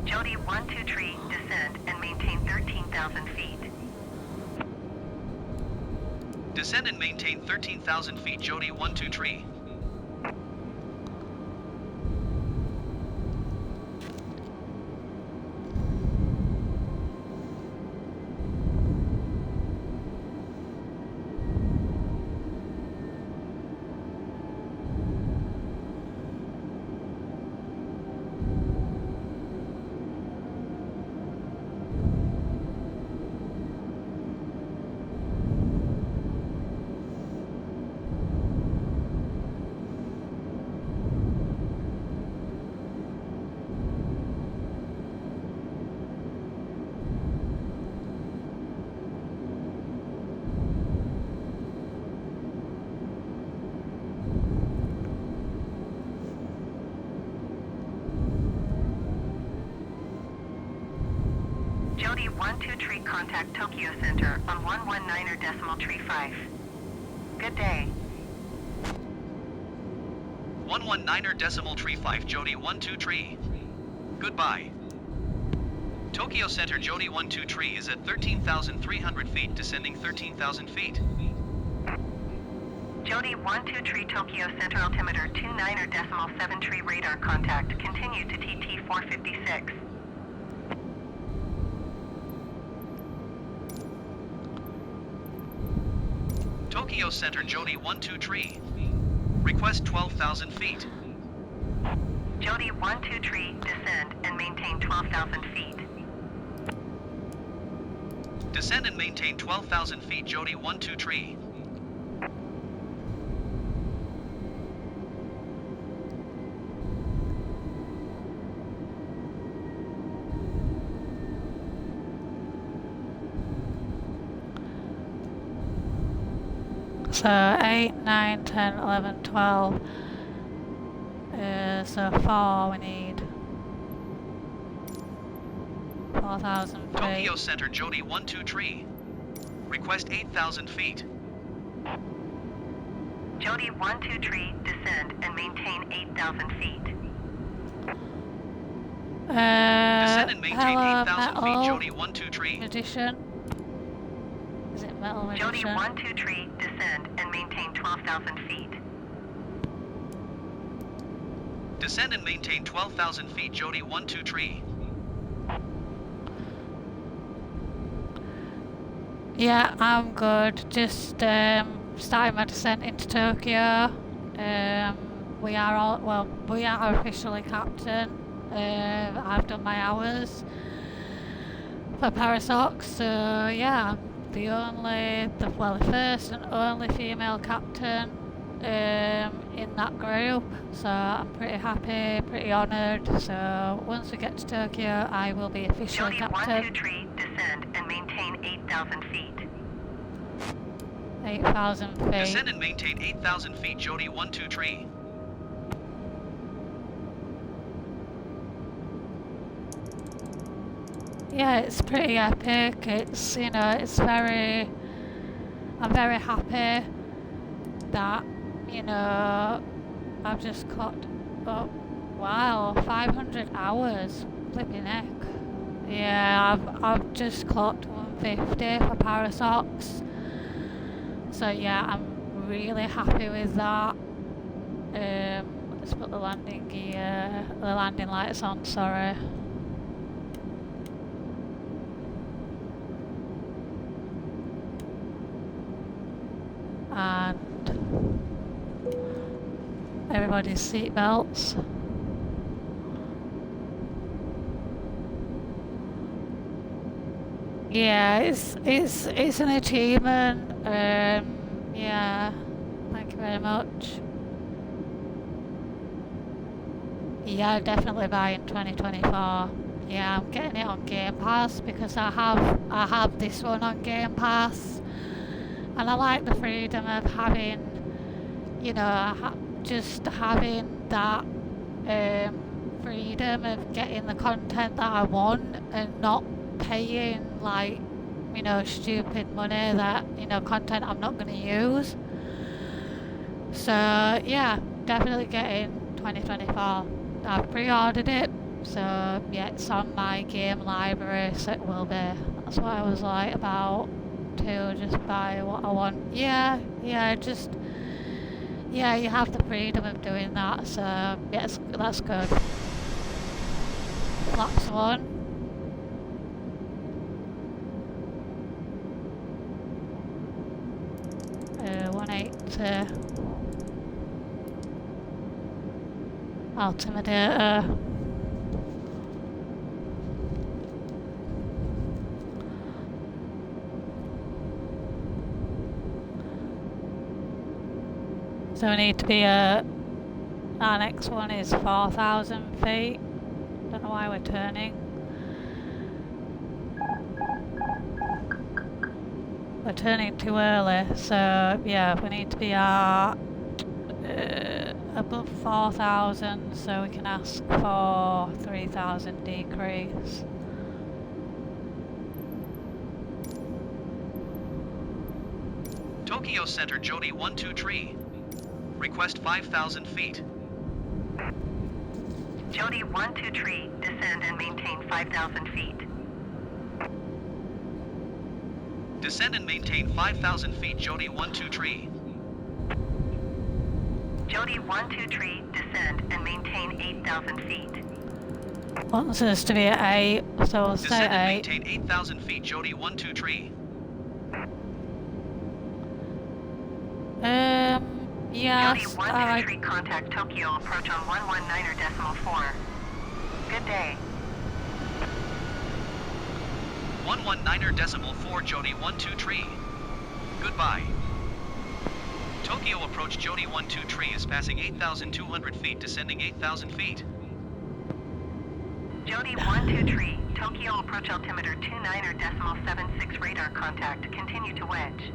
Jody 12 Tree, descend and maintain 13,000 feet. Descend and maintain 13,000 feet Jody 12 Tree. Jody 12 Tree, contact Tokyo Center on 119.35. Good day. 119.35 Jody 12 Tree. Goodbye. Tokyo Center Jody 12 Tree is at 13,300 feet, descending 13,000 feet. Jody 12 Tree, Tokyo Center, altimeter 29.73 radar contact. Continue to TT 456. Tokyo Center Jody 12 Tree. Request 12,000 feet. Jody 12 Tree, descend and maintain 12,000 feet. Descend and maintain 12,000 feet Jody 12 Tree. So 8, 9, 10, 11, 12. So 4 we need. 4,000 feet. Tokyo Center Jody 12 Tree. Request 8,000 feet. Jody 12 Tree, descend and maintain 8,000 feet. Descend and maintain hello, 8,000 feet metal Jody 12 Tree. magician. Is it metal Jody magician? 12 Tree, descend and maintain 12,000 feet. Descend and maintain 12,000 feet Jody 12 Tree. Yeah, I'm good. Just starting my descent into Tokyo. We are officially captain. I've done my hours for Parasox, so yeah, I'm the first and only female captain in that group. So I'm pretty happy, pretty honoured. So once we get to Tokyo, I will be officially Jody captain. 12 Tree, descend and maintain 8,000 feet. 8,000 feet. Descend and maintain 8,000 feet Jody 12 Tree. Yeah, it's pretty epic. It's, I'm very happy that, I've just clocked up, wow, 500 hours, flipping heck. Yeah, I've just clocked 150 for Parasox. So yeah, I'm really happy with that. Let's put the landing lights on, sorry. And everybody's seatbelts. Yeah, it's an achievement. Yeah, thank you very much. Yeah, definitely buying 2024. Yeah, I'm getting it on Game Pass because I have this one on Game Pass, and I like the freedom of having, just having that freedom of getting the content that I want and not paying like stupid money that content I'm not going to use. So yeah, definitely getting 2024. I've pre-ordered it, so yeah, it's on my game library, so it will be. That's what I was like about to just buy what I want. Yeah, you have the freedom of doing that, so yes, that's good. Flaps one. 180. Altimeter. So we need to be our next one is 4,000 feet. Don't know why we're turning. We're turning too early, so yeah, we need to be above 4,000, so we can ask for 3,000 decrease. Tokyo Center Jody 123. Request 5,000 feet. Jody 123, descend and maintain 5,000 feet. Descend and maintain 5,000 feet, Jody 123. Jody 123, descend and maintain 8,000 feet. Wants us to be at 8, so we'll stay Descend at and 8. maintain 8,000 feet, Jody 123. Yeah, Jody 123, contact Tokyo approach on 119.4. Good day. 119.4 Jody 123. Goodbye. Tokyo approach Jody 123 is passing 8,200 feet, descending 8,000 feet. Jody 123, Tokyo approach altimeter 29.76 radar contact. Continue to wedge.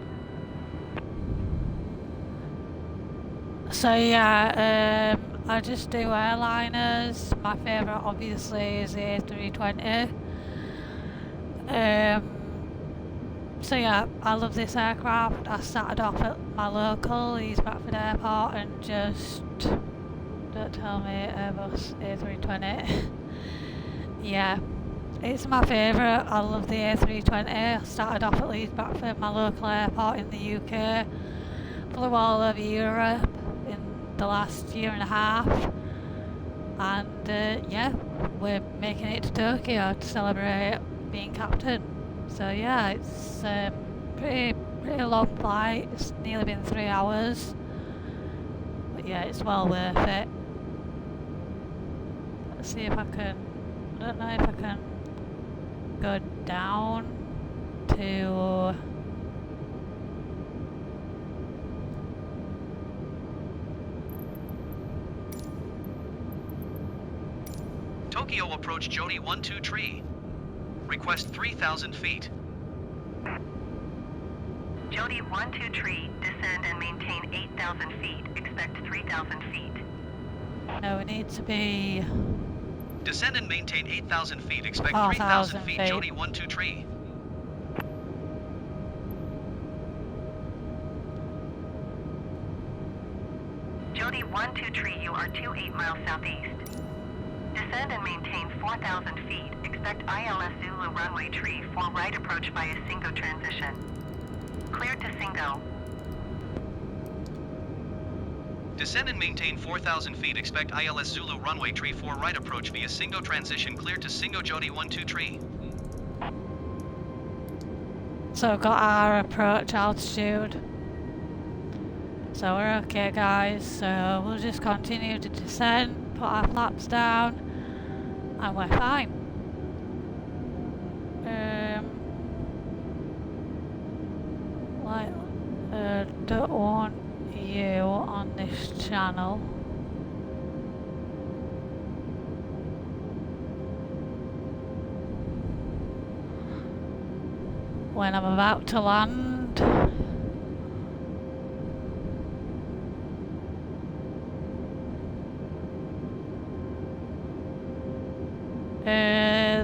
So yeah, I just do airliners. My favourite obviously is the A320. So yeah, I love this aircraft. I started off at my local East Bradford Airport and just, don't tell me, Airbus A320. Yeah, it's my favourite. I love the A320. I started off at East Bradford, my local airport in the UK. Flew all over Europe in the last year and a half. And yeah, we're making it to Tokyo to celebrate being captain. So yeah, it's pretty long flight. It's nearly been 3 hours, but yeah, it's well worth it. Let's see if I can. I don't know if I can go down to. Tokyo approach Jody 123. Request 3,000 feet. Jody 123, descend and maintain 8,000 feet. Expect 3,000 feet. No, we need to be. Descend and maintain 8,000 feet. Expect 4,000 3,000 feet, feet. Jody 123. Jody 123, you are 28 miles southeast. Descend and maintain 4,000 feet. Expect ILS Zulu runway tree for right approach via Singo transition. Clear to Singo. Descend and maintain 4,000 feet. Expect ILS Zulu runway tree 4 right approach via Singo transition. Clear to Singo Jody 123. So we've got our approach altitude. So we're okay, guys. So we'll just continue to descend, put our flaps down, and we're fine. like, don't want you on this channel. When I'm about to land.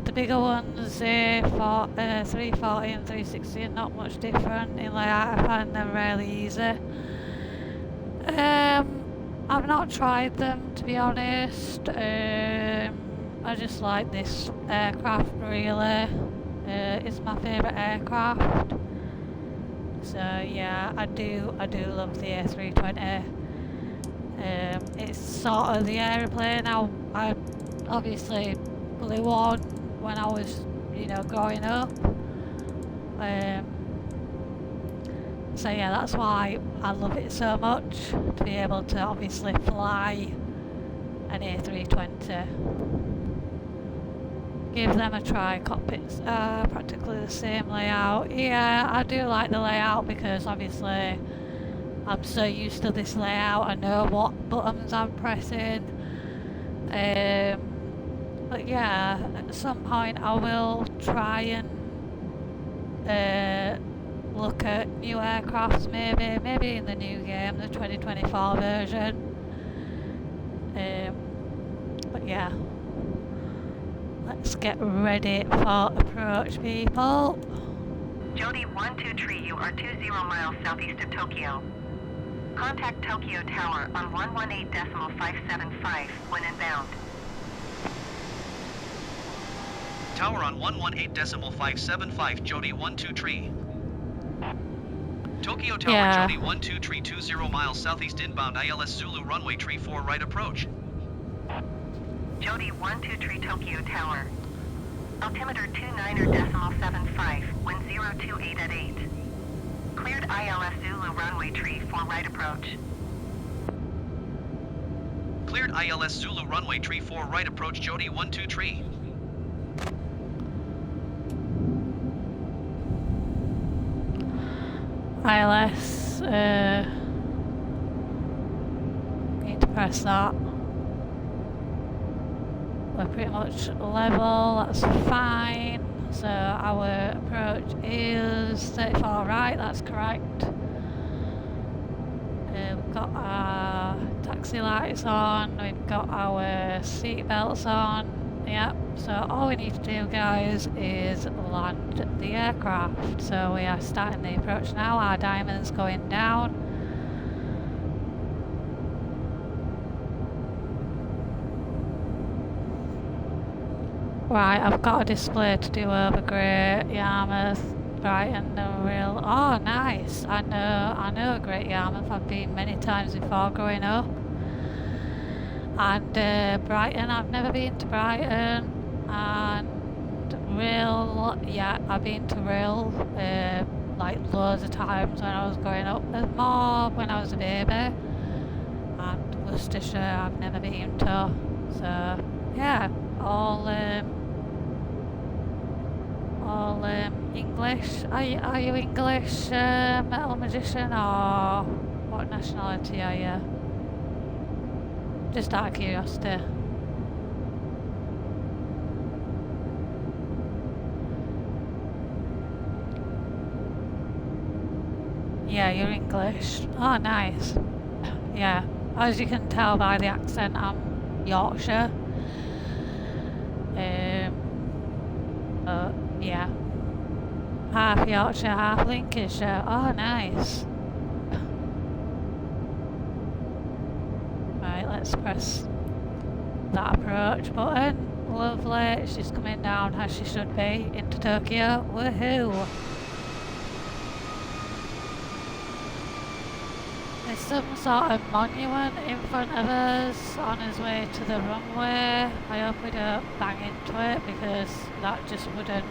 The bigger ones, A340 and 360 are not much different in layout. I find them really easy. I've not tried them, to be honest. I just like this aircraft really. It's my favourite aircraft. So yeah, I do love the A320. It's sort of the aeroplane I obviously flew on when I was, growing up. So yeah, that's why I love it so much, to be able to obviously fly an A320. Give them a try. Cockpits are practically the same layout. Yeah, I do like the layout because obviously I'm so used to this layout. I know what buttons I'm pressing. But yeah, at some point I will try and look at new aircrafts, maybe in the new game, the 2024 version. But yeah, let's get ready for approach, people. Jody 123, you are 20 miles southeast of Tokyo. Contact Tokyo Tower on 118.575 when inbound. Tower on 118.575, Jody 123. Tokyo Tower, Yeah. Jody 123, 20 miles southeast inbound, ILS Zulu runway tree 4 right approach. Jody 123 Tokyo Tower. Altimeter 29.75, wind 028 at 8. Cleared ILS Zulu runway tree 4 right approach. Cleared ILS Zulu runway tree 4 right approach, Jody 123. ILS, need to press that. We're pretty much level, that's fine. So our approach is 34 right, that's correct. We've got our taxi lights on, we've got our seat belts on. Yep, so all we need to do, guys, is land the aircraft. So we are starting the approach now, our diamond's going down. Right, I've got a display to do over Great Yarmouth, Brighton and real. Oh, nice. I know Great Yarmouth. I've been many times before growing up. And Brighton, I've never been to Brighton. And Real, yeah, I've been to Real like loads of times when I was growing up. There's more when I was a baby. And Worcestershire, I've never been to. So yeah, all English. Are you English, Metal Magician, or what nationality are you? Just out of curiosity. Yeah, you're English. Oh, nice. Yeah, as you can tell by the accent, I'm Yorkshire. Yeah. Half Yorkshire, half Lincolnshire. Oh, nice. Right, let's press that approach button. Lovely. She's coming down as she should be into Tokyo. Woohoo! There's some sort of monument in front of us on his way to the runway. I hope we don't bang into it because that just wouldn't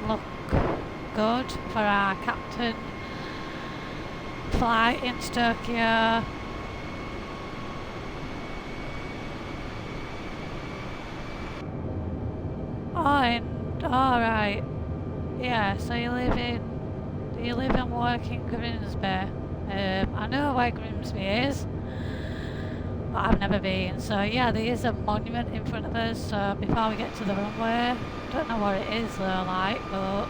look good for our captain. Flight into Tokyo. Oh, and alright. Yeah, so you live in Do you live and work in Grimsby? I know where Grimsby is, but I've never been. So yeah, there is a monument in front of us. So before we get to the runway, don't know what it is though, like, but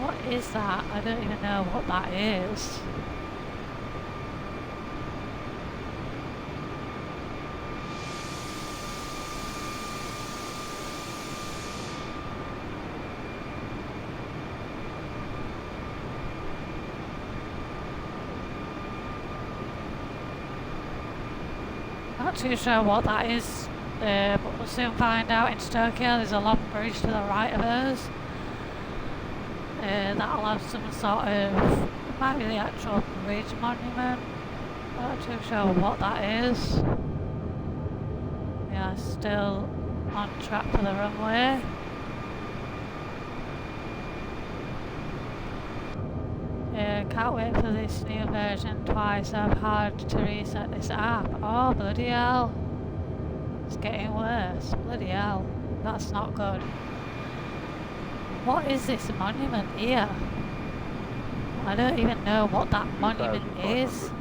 what is that? I don't even know what that is. Not too sure what that is, but we'll soon find out. In Tokyo there's a long bridge to the right of us. That'll have some sort of, it might be the actual bridge monument. Not too sure what that is. Yeah, still on track for the runway. Can't wait for this new version twice. I've had to reset this app. Oh, bloody hell. It's getting worse. Bloody hell. That's not good. What is this monument here? I don't even know what that monument is.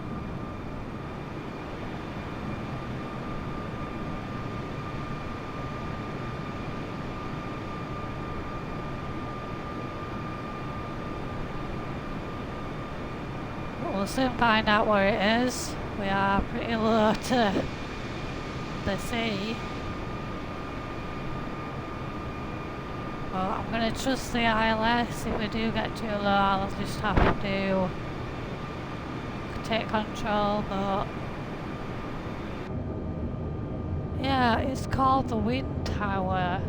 We'll soon find out where it is. We are pretty low to the sea. But I'm going to trust the ILS. If we do get too low, I'll just have to take control. But yeah, it's called the wind tower.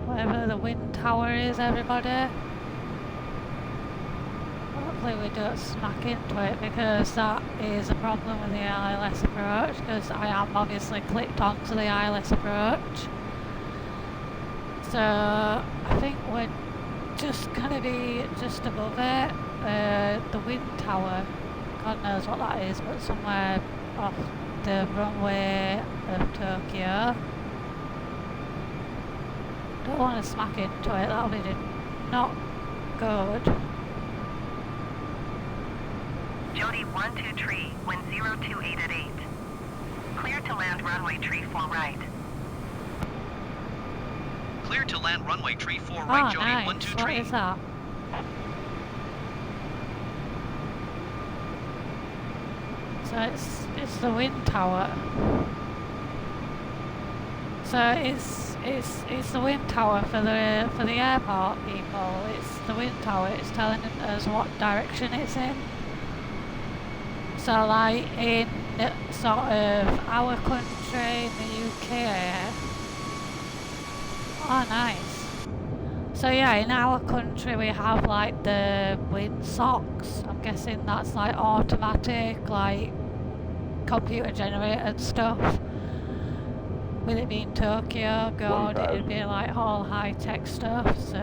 Whatever the wind tower is, everybody. Hopefully we don't smack into it, because that is a problem with the ILS approach, because I am obviously clicked onto the ILS approach. So I think we're just going to be just above it. The wind tower, God knows what that is, but somewhere off the runway of Tokyo. Don't want to smack into it, that'll be not good. Jody 123, wind 028 at 8. Clear to land runway tree 4 right. Clear to land runway tree 4 right, Oh, Jody nice. 123. What is that? So it's the wind tower. So it's the wind tower for the airport people. It's the wind tower. It's telling us what direction it's in. So like in sort of our country, in the UK. Oh, nice. So yeah, in our country we have like the wind socks. I'm guessing that's like automatic, like computer generated stuff. With it being Tokyo, God, it'd be like all high tech stuff. So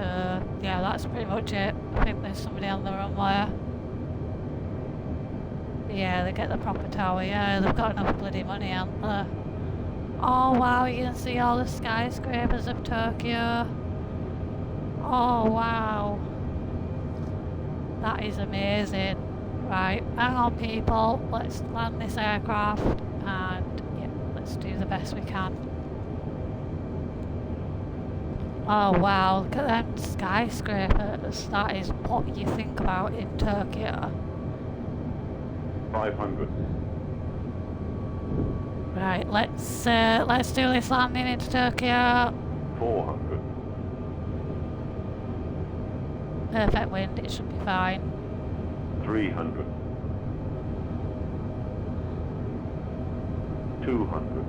yeah, that's pretty much it. I think there's somebody on the runway. Yeah, they get the proper tower. Yeah, they've got enough bloody money, haven't they? Oh wow, you can see all the skyscrapers of Tokyo. Oh wow. That is amazing. Right, hang on people, let's land this aircraft and yeah, let's do the best we can. Oh wow, look at them skyscrapers. That is what you think about in Tokyo. 500. Right, let's do this landing into Tokyo. 400. Perfect wind, it should be fine. 300. 200.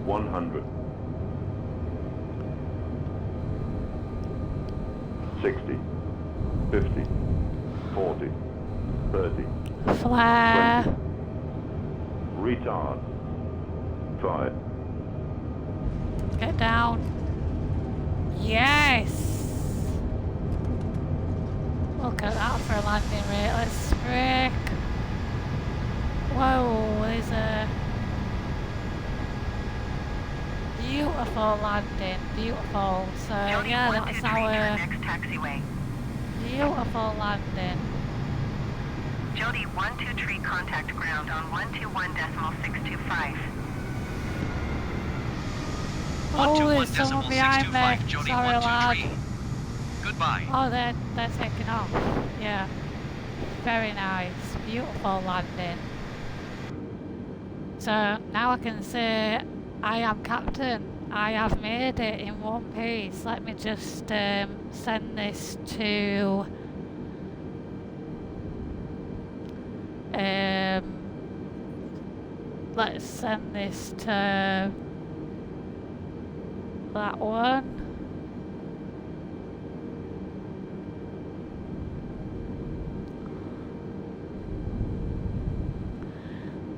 100. 60. 50. 40. 30. Flare. 20. Retard. 5. Get down. Yes! Look at that for a landing rate. Let's brake. Whoa, there's a beautiful landing. Beautiful. So Jody yeah, 123 that's to the our next taxiway. beautiful landing. Jody 123 contact ground on 121.625. Oh, there's someone behind 121.625, me. Jody Sorry, lad. 123. Goodbye. Oh, they're taking off. Yeah. Very nice. Beautiful landing. So now I can say I am captain. I have made it in one piece. Let me just send this to let's send this to that one.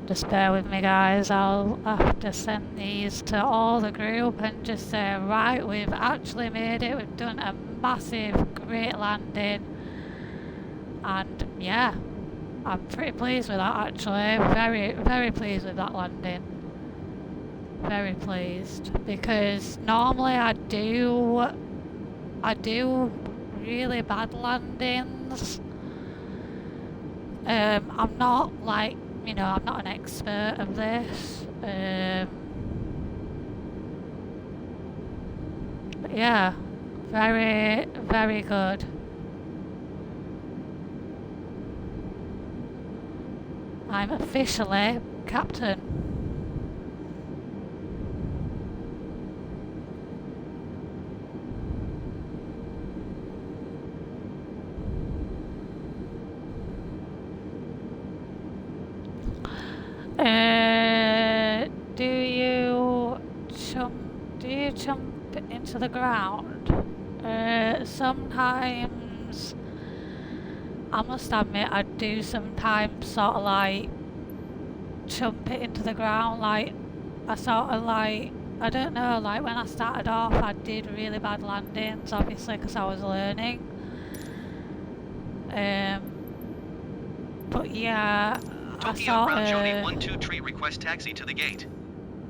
Just bear with me, guys. I'll have to send these to all the group and just say, right, we've actually made it. We've done a massive, great landing. And yeah, I'm pretty pleased with that, actually. Very, very pleased with that landing. Very pleased. Because normally I do really bad landings. I'm not like, you know, I'm not an expert of this. But yeah, very, very good. I'm officially captain. Do you jump into the ground? Sometimes, I must admit, I do sometimes sort of like jump it into the ground. Like, I sort of like, I don't know, like when I started off, I did really bad landings, obviously, because I was learning. But yeah, Tokyo ground Jody 123 request taxi to the gate.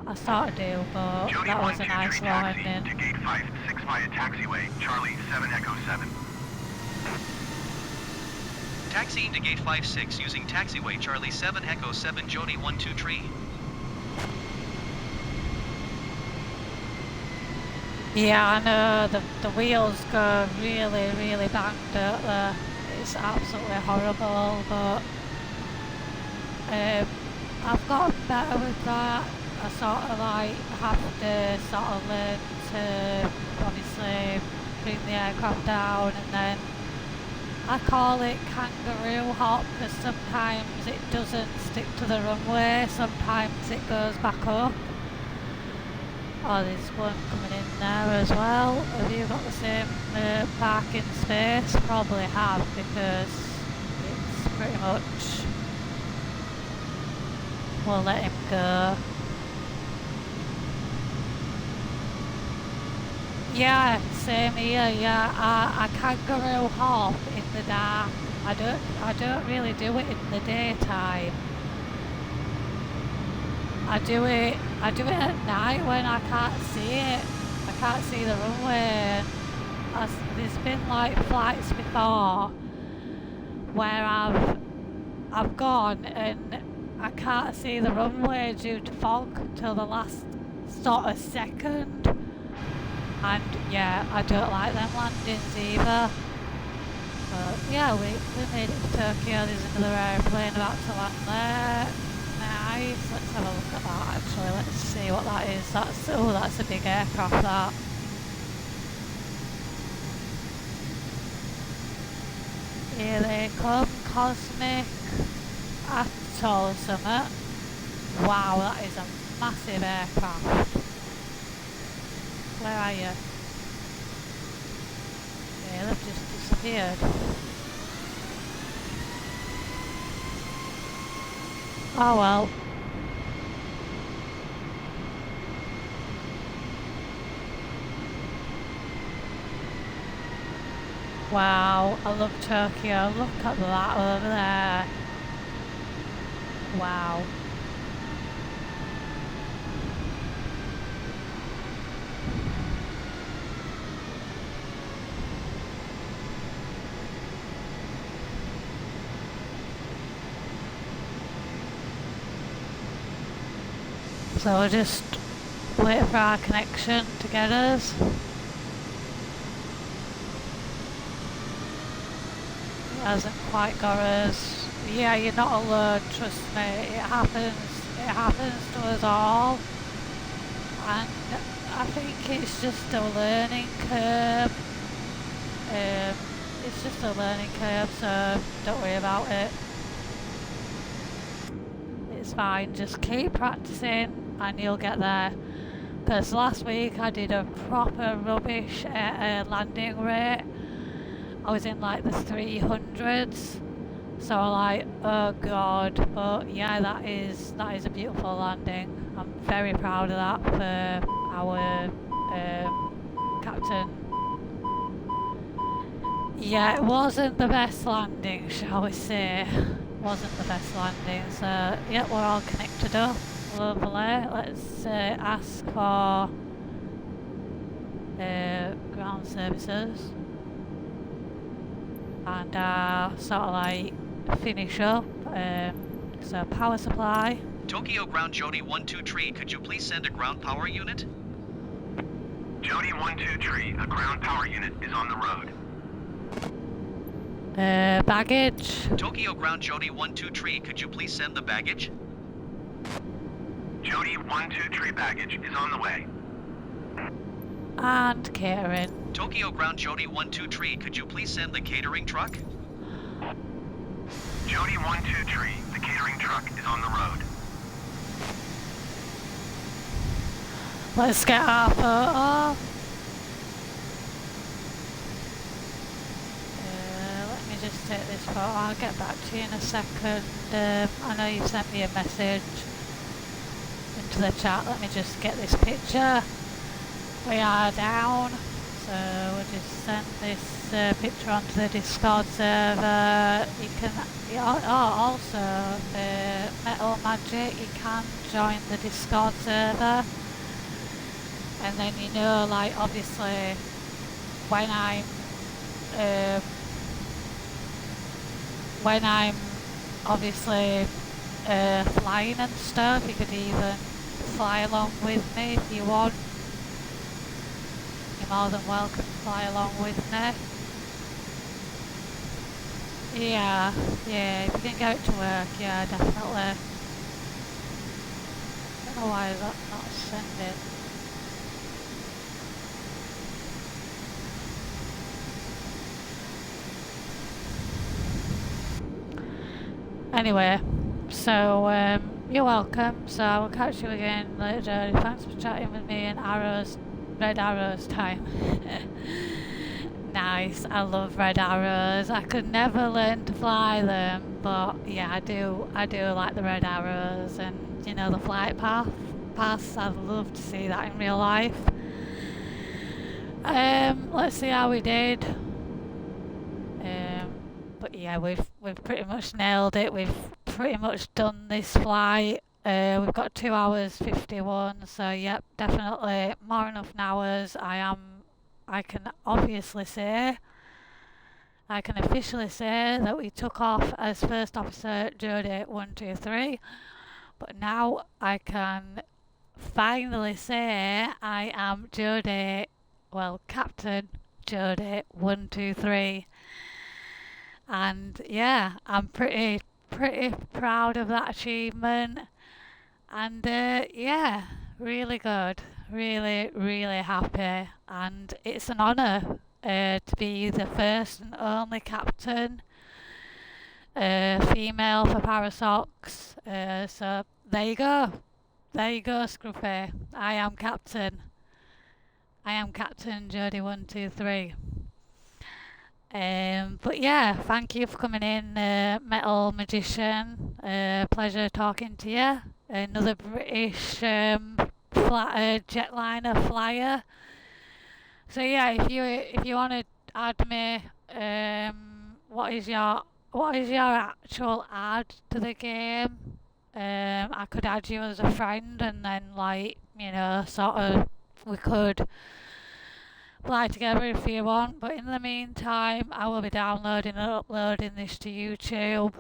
I sort of do, but Jody that was a 123 nice taxi landing. to gate 56 via taxiway, Charlie 7 Echo 7. Taxiing to gate 56 using taxiway Charlie 7 Echo 7 Jody 123. Yeah, I know, the wheels go really, really bang, don't they? It's absolutely horrible, but I've gotten better with that. I sort of like have to sort of learn to obviously bring the aircraft down, and then I call it kangaroo hop because sometimes it doesn't stick to the runway, sometimes it goes back up. Oh, there's one coming in there as well. Have you got the same parking space? Probably have, because it's pretty much, we'll let him go. Yeah, same here. Yeah, I kangaroo hop in the dark. I don't really do it in the daytime. I do it at night when I can't see it. I can't see the runway. There's been like flights before where I've gone and I can't see the runway due to fog till the last sort of second. And yeah, I don't like them landings either. But yeah, we made it to Tokyo. There's another aeroplane about to land there. Nice. Let's have a look at that actually. Let's see what that is. That's a big aircraft, that. Here they come, Cosmic Atoll or something. Wow, that is a massive aircraft. Where are you? Yeah, they've just disappeared. Oh well. Wow, I love Tokyo. Look at that over there. Wow. So we'll just wait for our connection to get us. It hasn't quite got us. Yeah, you're not alone, trust me. It happens to us all. And I think it's just a learning curve. It's just a learning curve, so don't worry about it. It's fine, just keep practicing and you'll get there. Because last week I did a proper rubbish landing rate. I was in like the 300s. So I'm like, oh god, but yeah, that is a beautiful landing. I'm very proud of that for our captain. Yeah, it wasn't the best landing, shall we say. Wasn't the best landing, so yeah, we're all connected up. Lovely. Let's ask for ground services and sort of like finish up. So power supply. Tokyo Ground Jody 123, could you please send a ground power unit? Jody 123, a ground power unit is on the road. Baggage. Tokyo Ground Jody 123, could you please send the baggage? Jody 123 baggage is on the way. And catering. Tokyo Ground Jody 123, could you please send the catering truck? Jody 123, the catering truck is on the road. Let's get our photo. Let me just take this photo. I'll get back to you in a second. I know you've sent me a message into the chat. Let me just get this picture. We are down, so we'll just send this picture onto the Discord server. You can, also Metal Magic, you can join the Discord server, and then you know, like obviously when I'm obviously flying and stuff, you could even fly along with me if you want. You're more than welcome to fly along with me. Yeah, if you can get it to work, yeah, definitely. I don't know why is that not sending. Anyway, so you're welcome. So I will catch you again later, Jodie. Thanks for chatting with me in Red Arrows time. Nice, I love red arrows. I could never learn to fly them, but yeah, I do like the red arrows, and you know, the flight paths. I'd love to see that in real life. Let's see how we did. But yeah, we've pretty much nailed it. We've pretty much done this flight. We've got 2 hours 51, so yep, definitely more than enough hours. I can officially say that we took off as First Officer Jody 123, but now I can finally say I am Captain Jody 123, and yeah, I'm pretty proud of that achievement, and yeah, really good. Really happy, and it's an honour to be the first and only captain female for Parasox. So there you go, Scruffy. I am Captain Jody 123. But yeah, thank you for coming in, Metal Magician. Pleasure talking to you. Another British jetliner flyer. So yeah, if you want to add me what is your actual add to the game? I could add you as a friend, and then like sort of we could fly together if you want. But in the meantime, I will be downloading and uploading this to YouTube,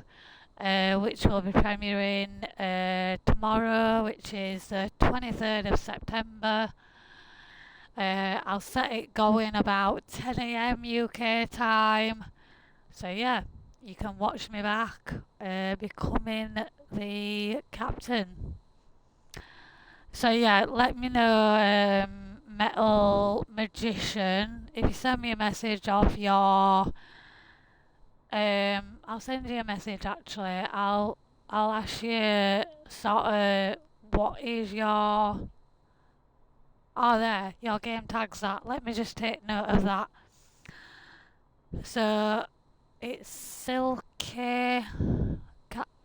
which will be premiering tomorrow, which is the 23rd of September. I'll set it going about 10 a.m. UK time. So yeah, you can watch me back becoming the captain. So yeah, let me know, Metal Magician, if you send me a message of your, I'll send you a message actually. I'll ask you sort of what is your, oh there, your game tag's that. Let me just take note of that. So it's Silky,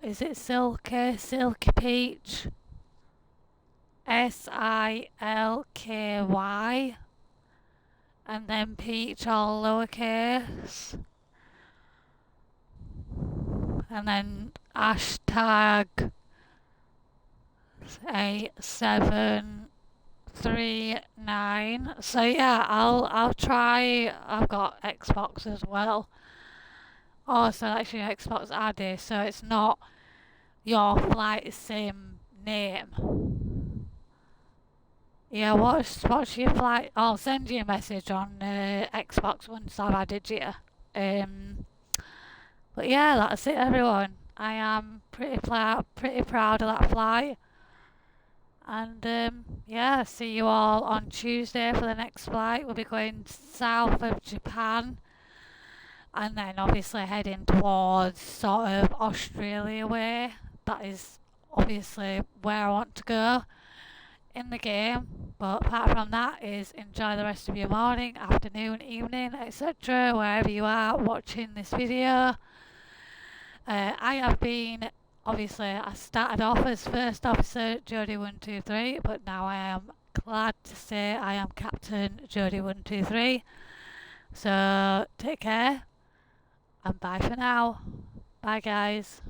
is it Silky? Silky Peach? SILKY, and then Peach all lowercase, and then hashtag 8739. So yeah, I'll try. I've got Xbox as well. Oh, so that's your Xbox ID. So it's not your flight sim name. Yeah, what's your flight? I'll send you a message on Xbox once I've added you. But yeah, that's it, everyone. I am pretty proud of that flight. And yeah, see you all on Tuesday for the next flight. We'll be going south of Japan, and then obviously heading towards sort of Australia way. That is obviously where I want to go in the game. But apart from that, is enjoy the rest of your morning, afternoon, evening, etc. wherever you are watching this video. I have been, obviously I started off as First Officer Jodie123, but now I am glad to say I am Captain Jodie123. So take care and bye for now. Bye guys.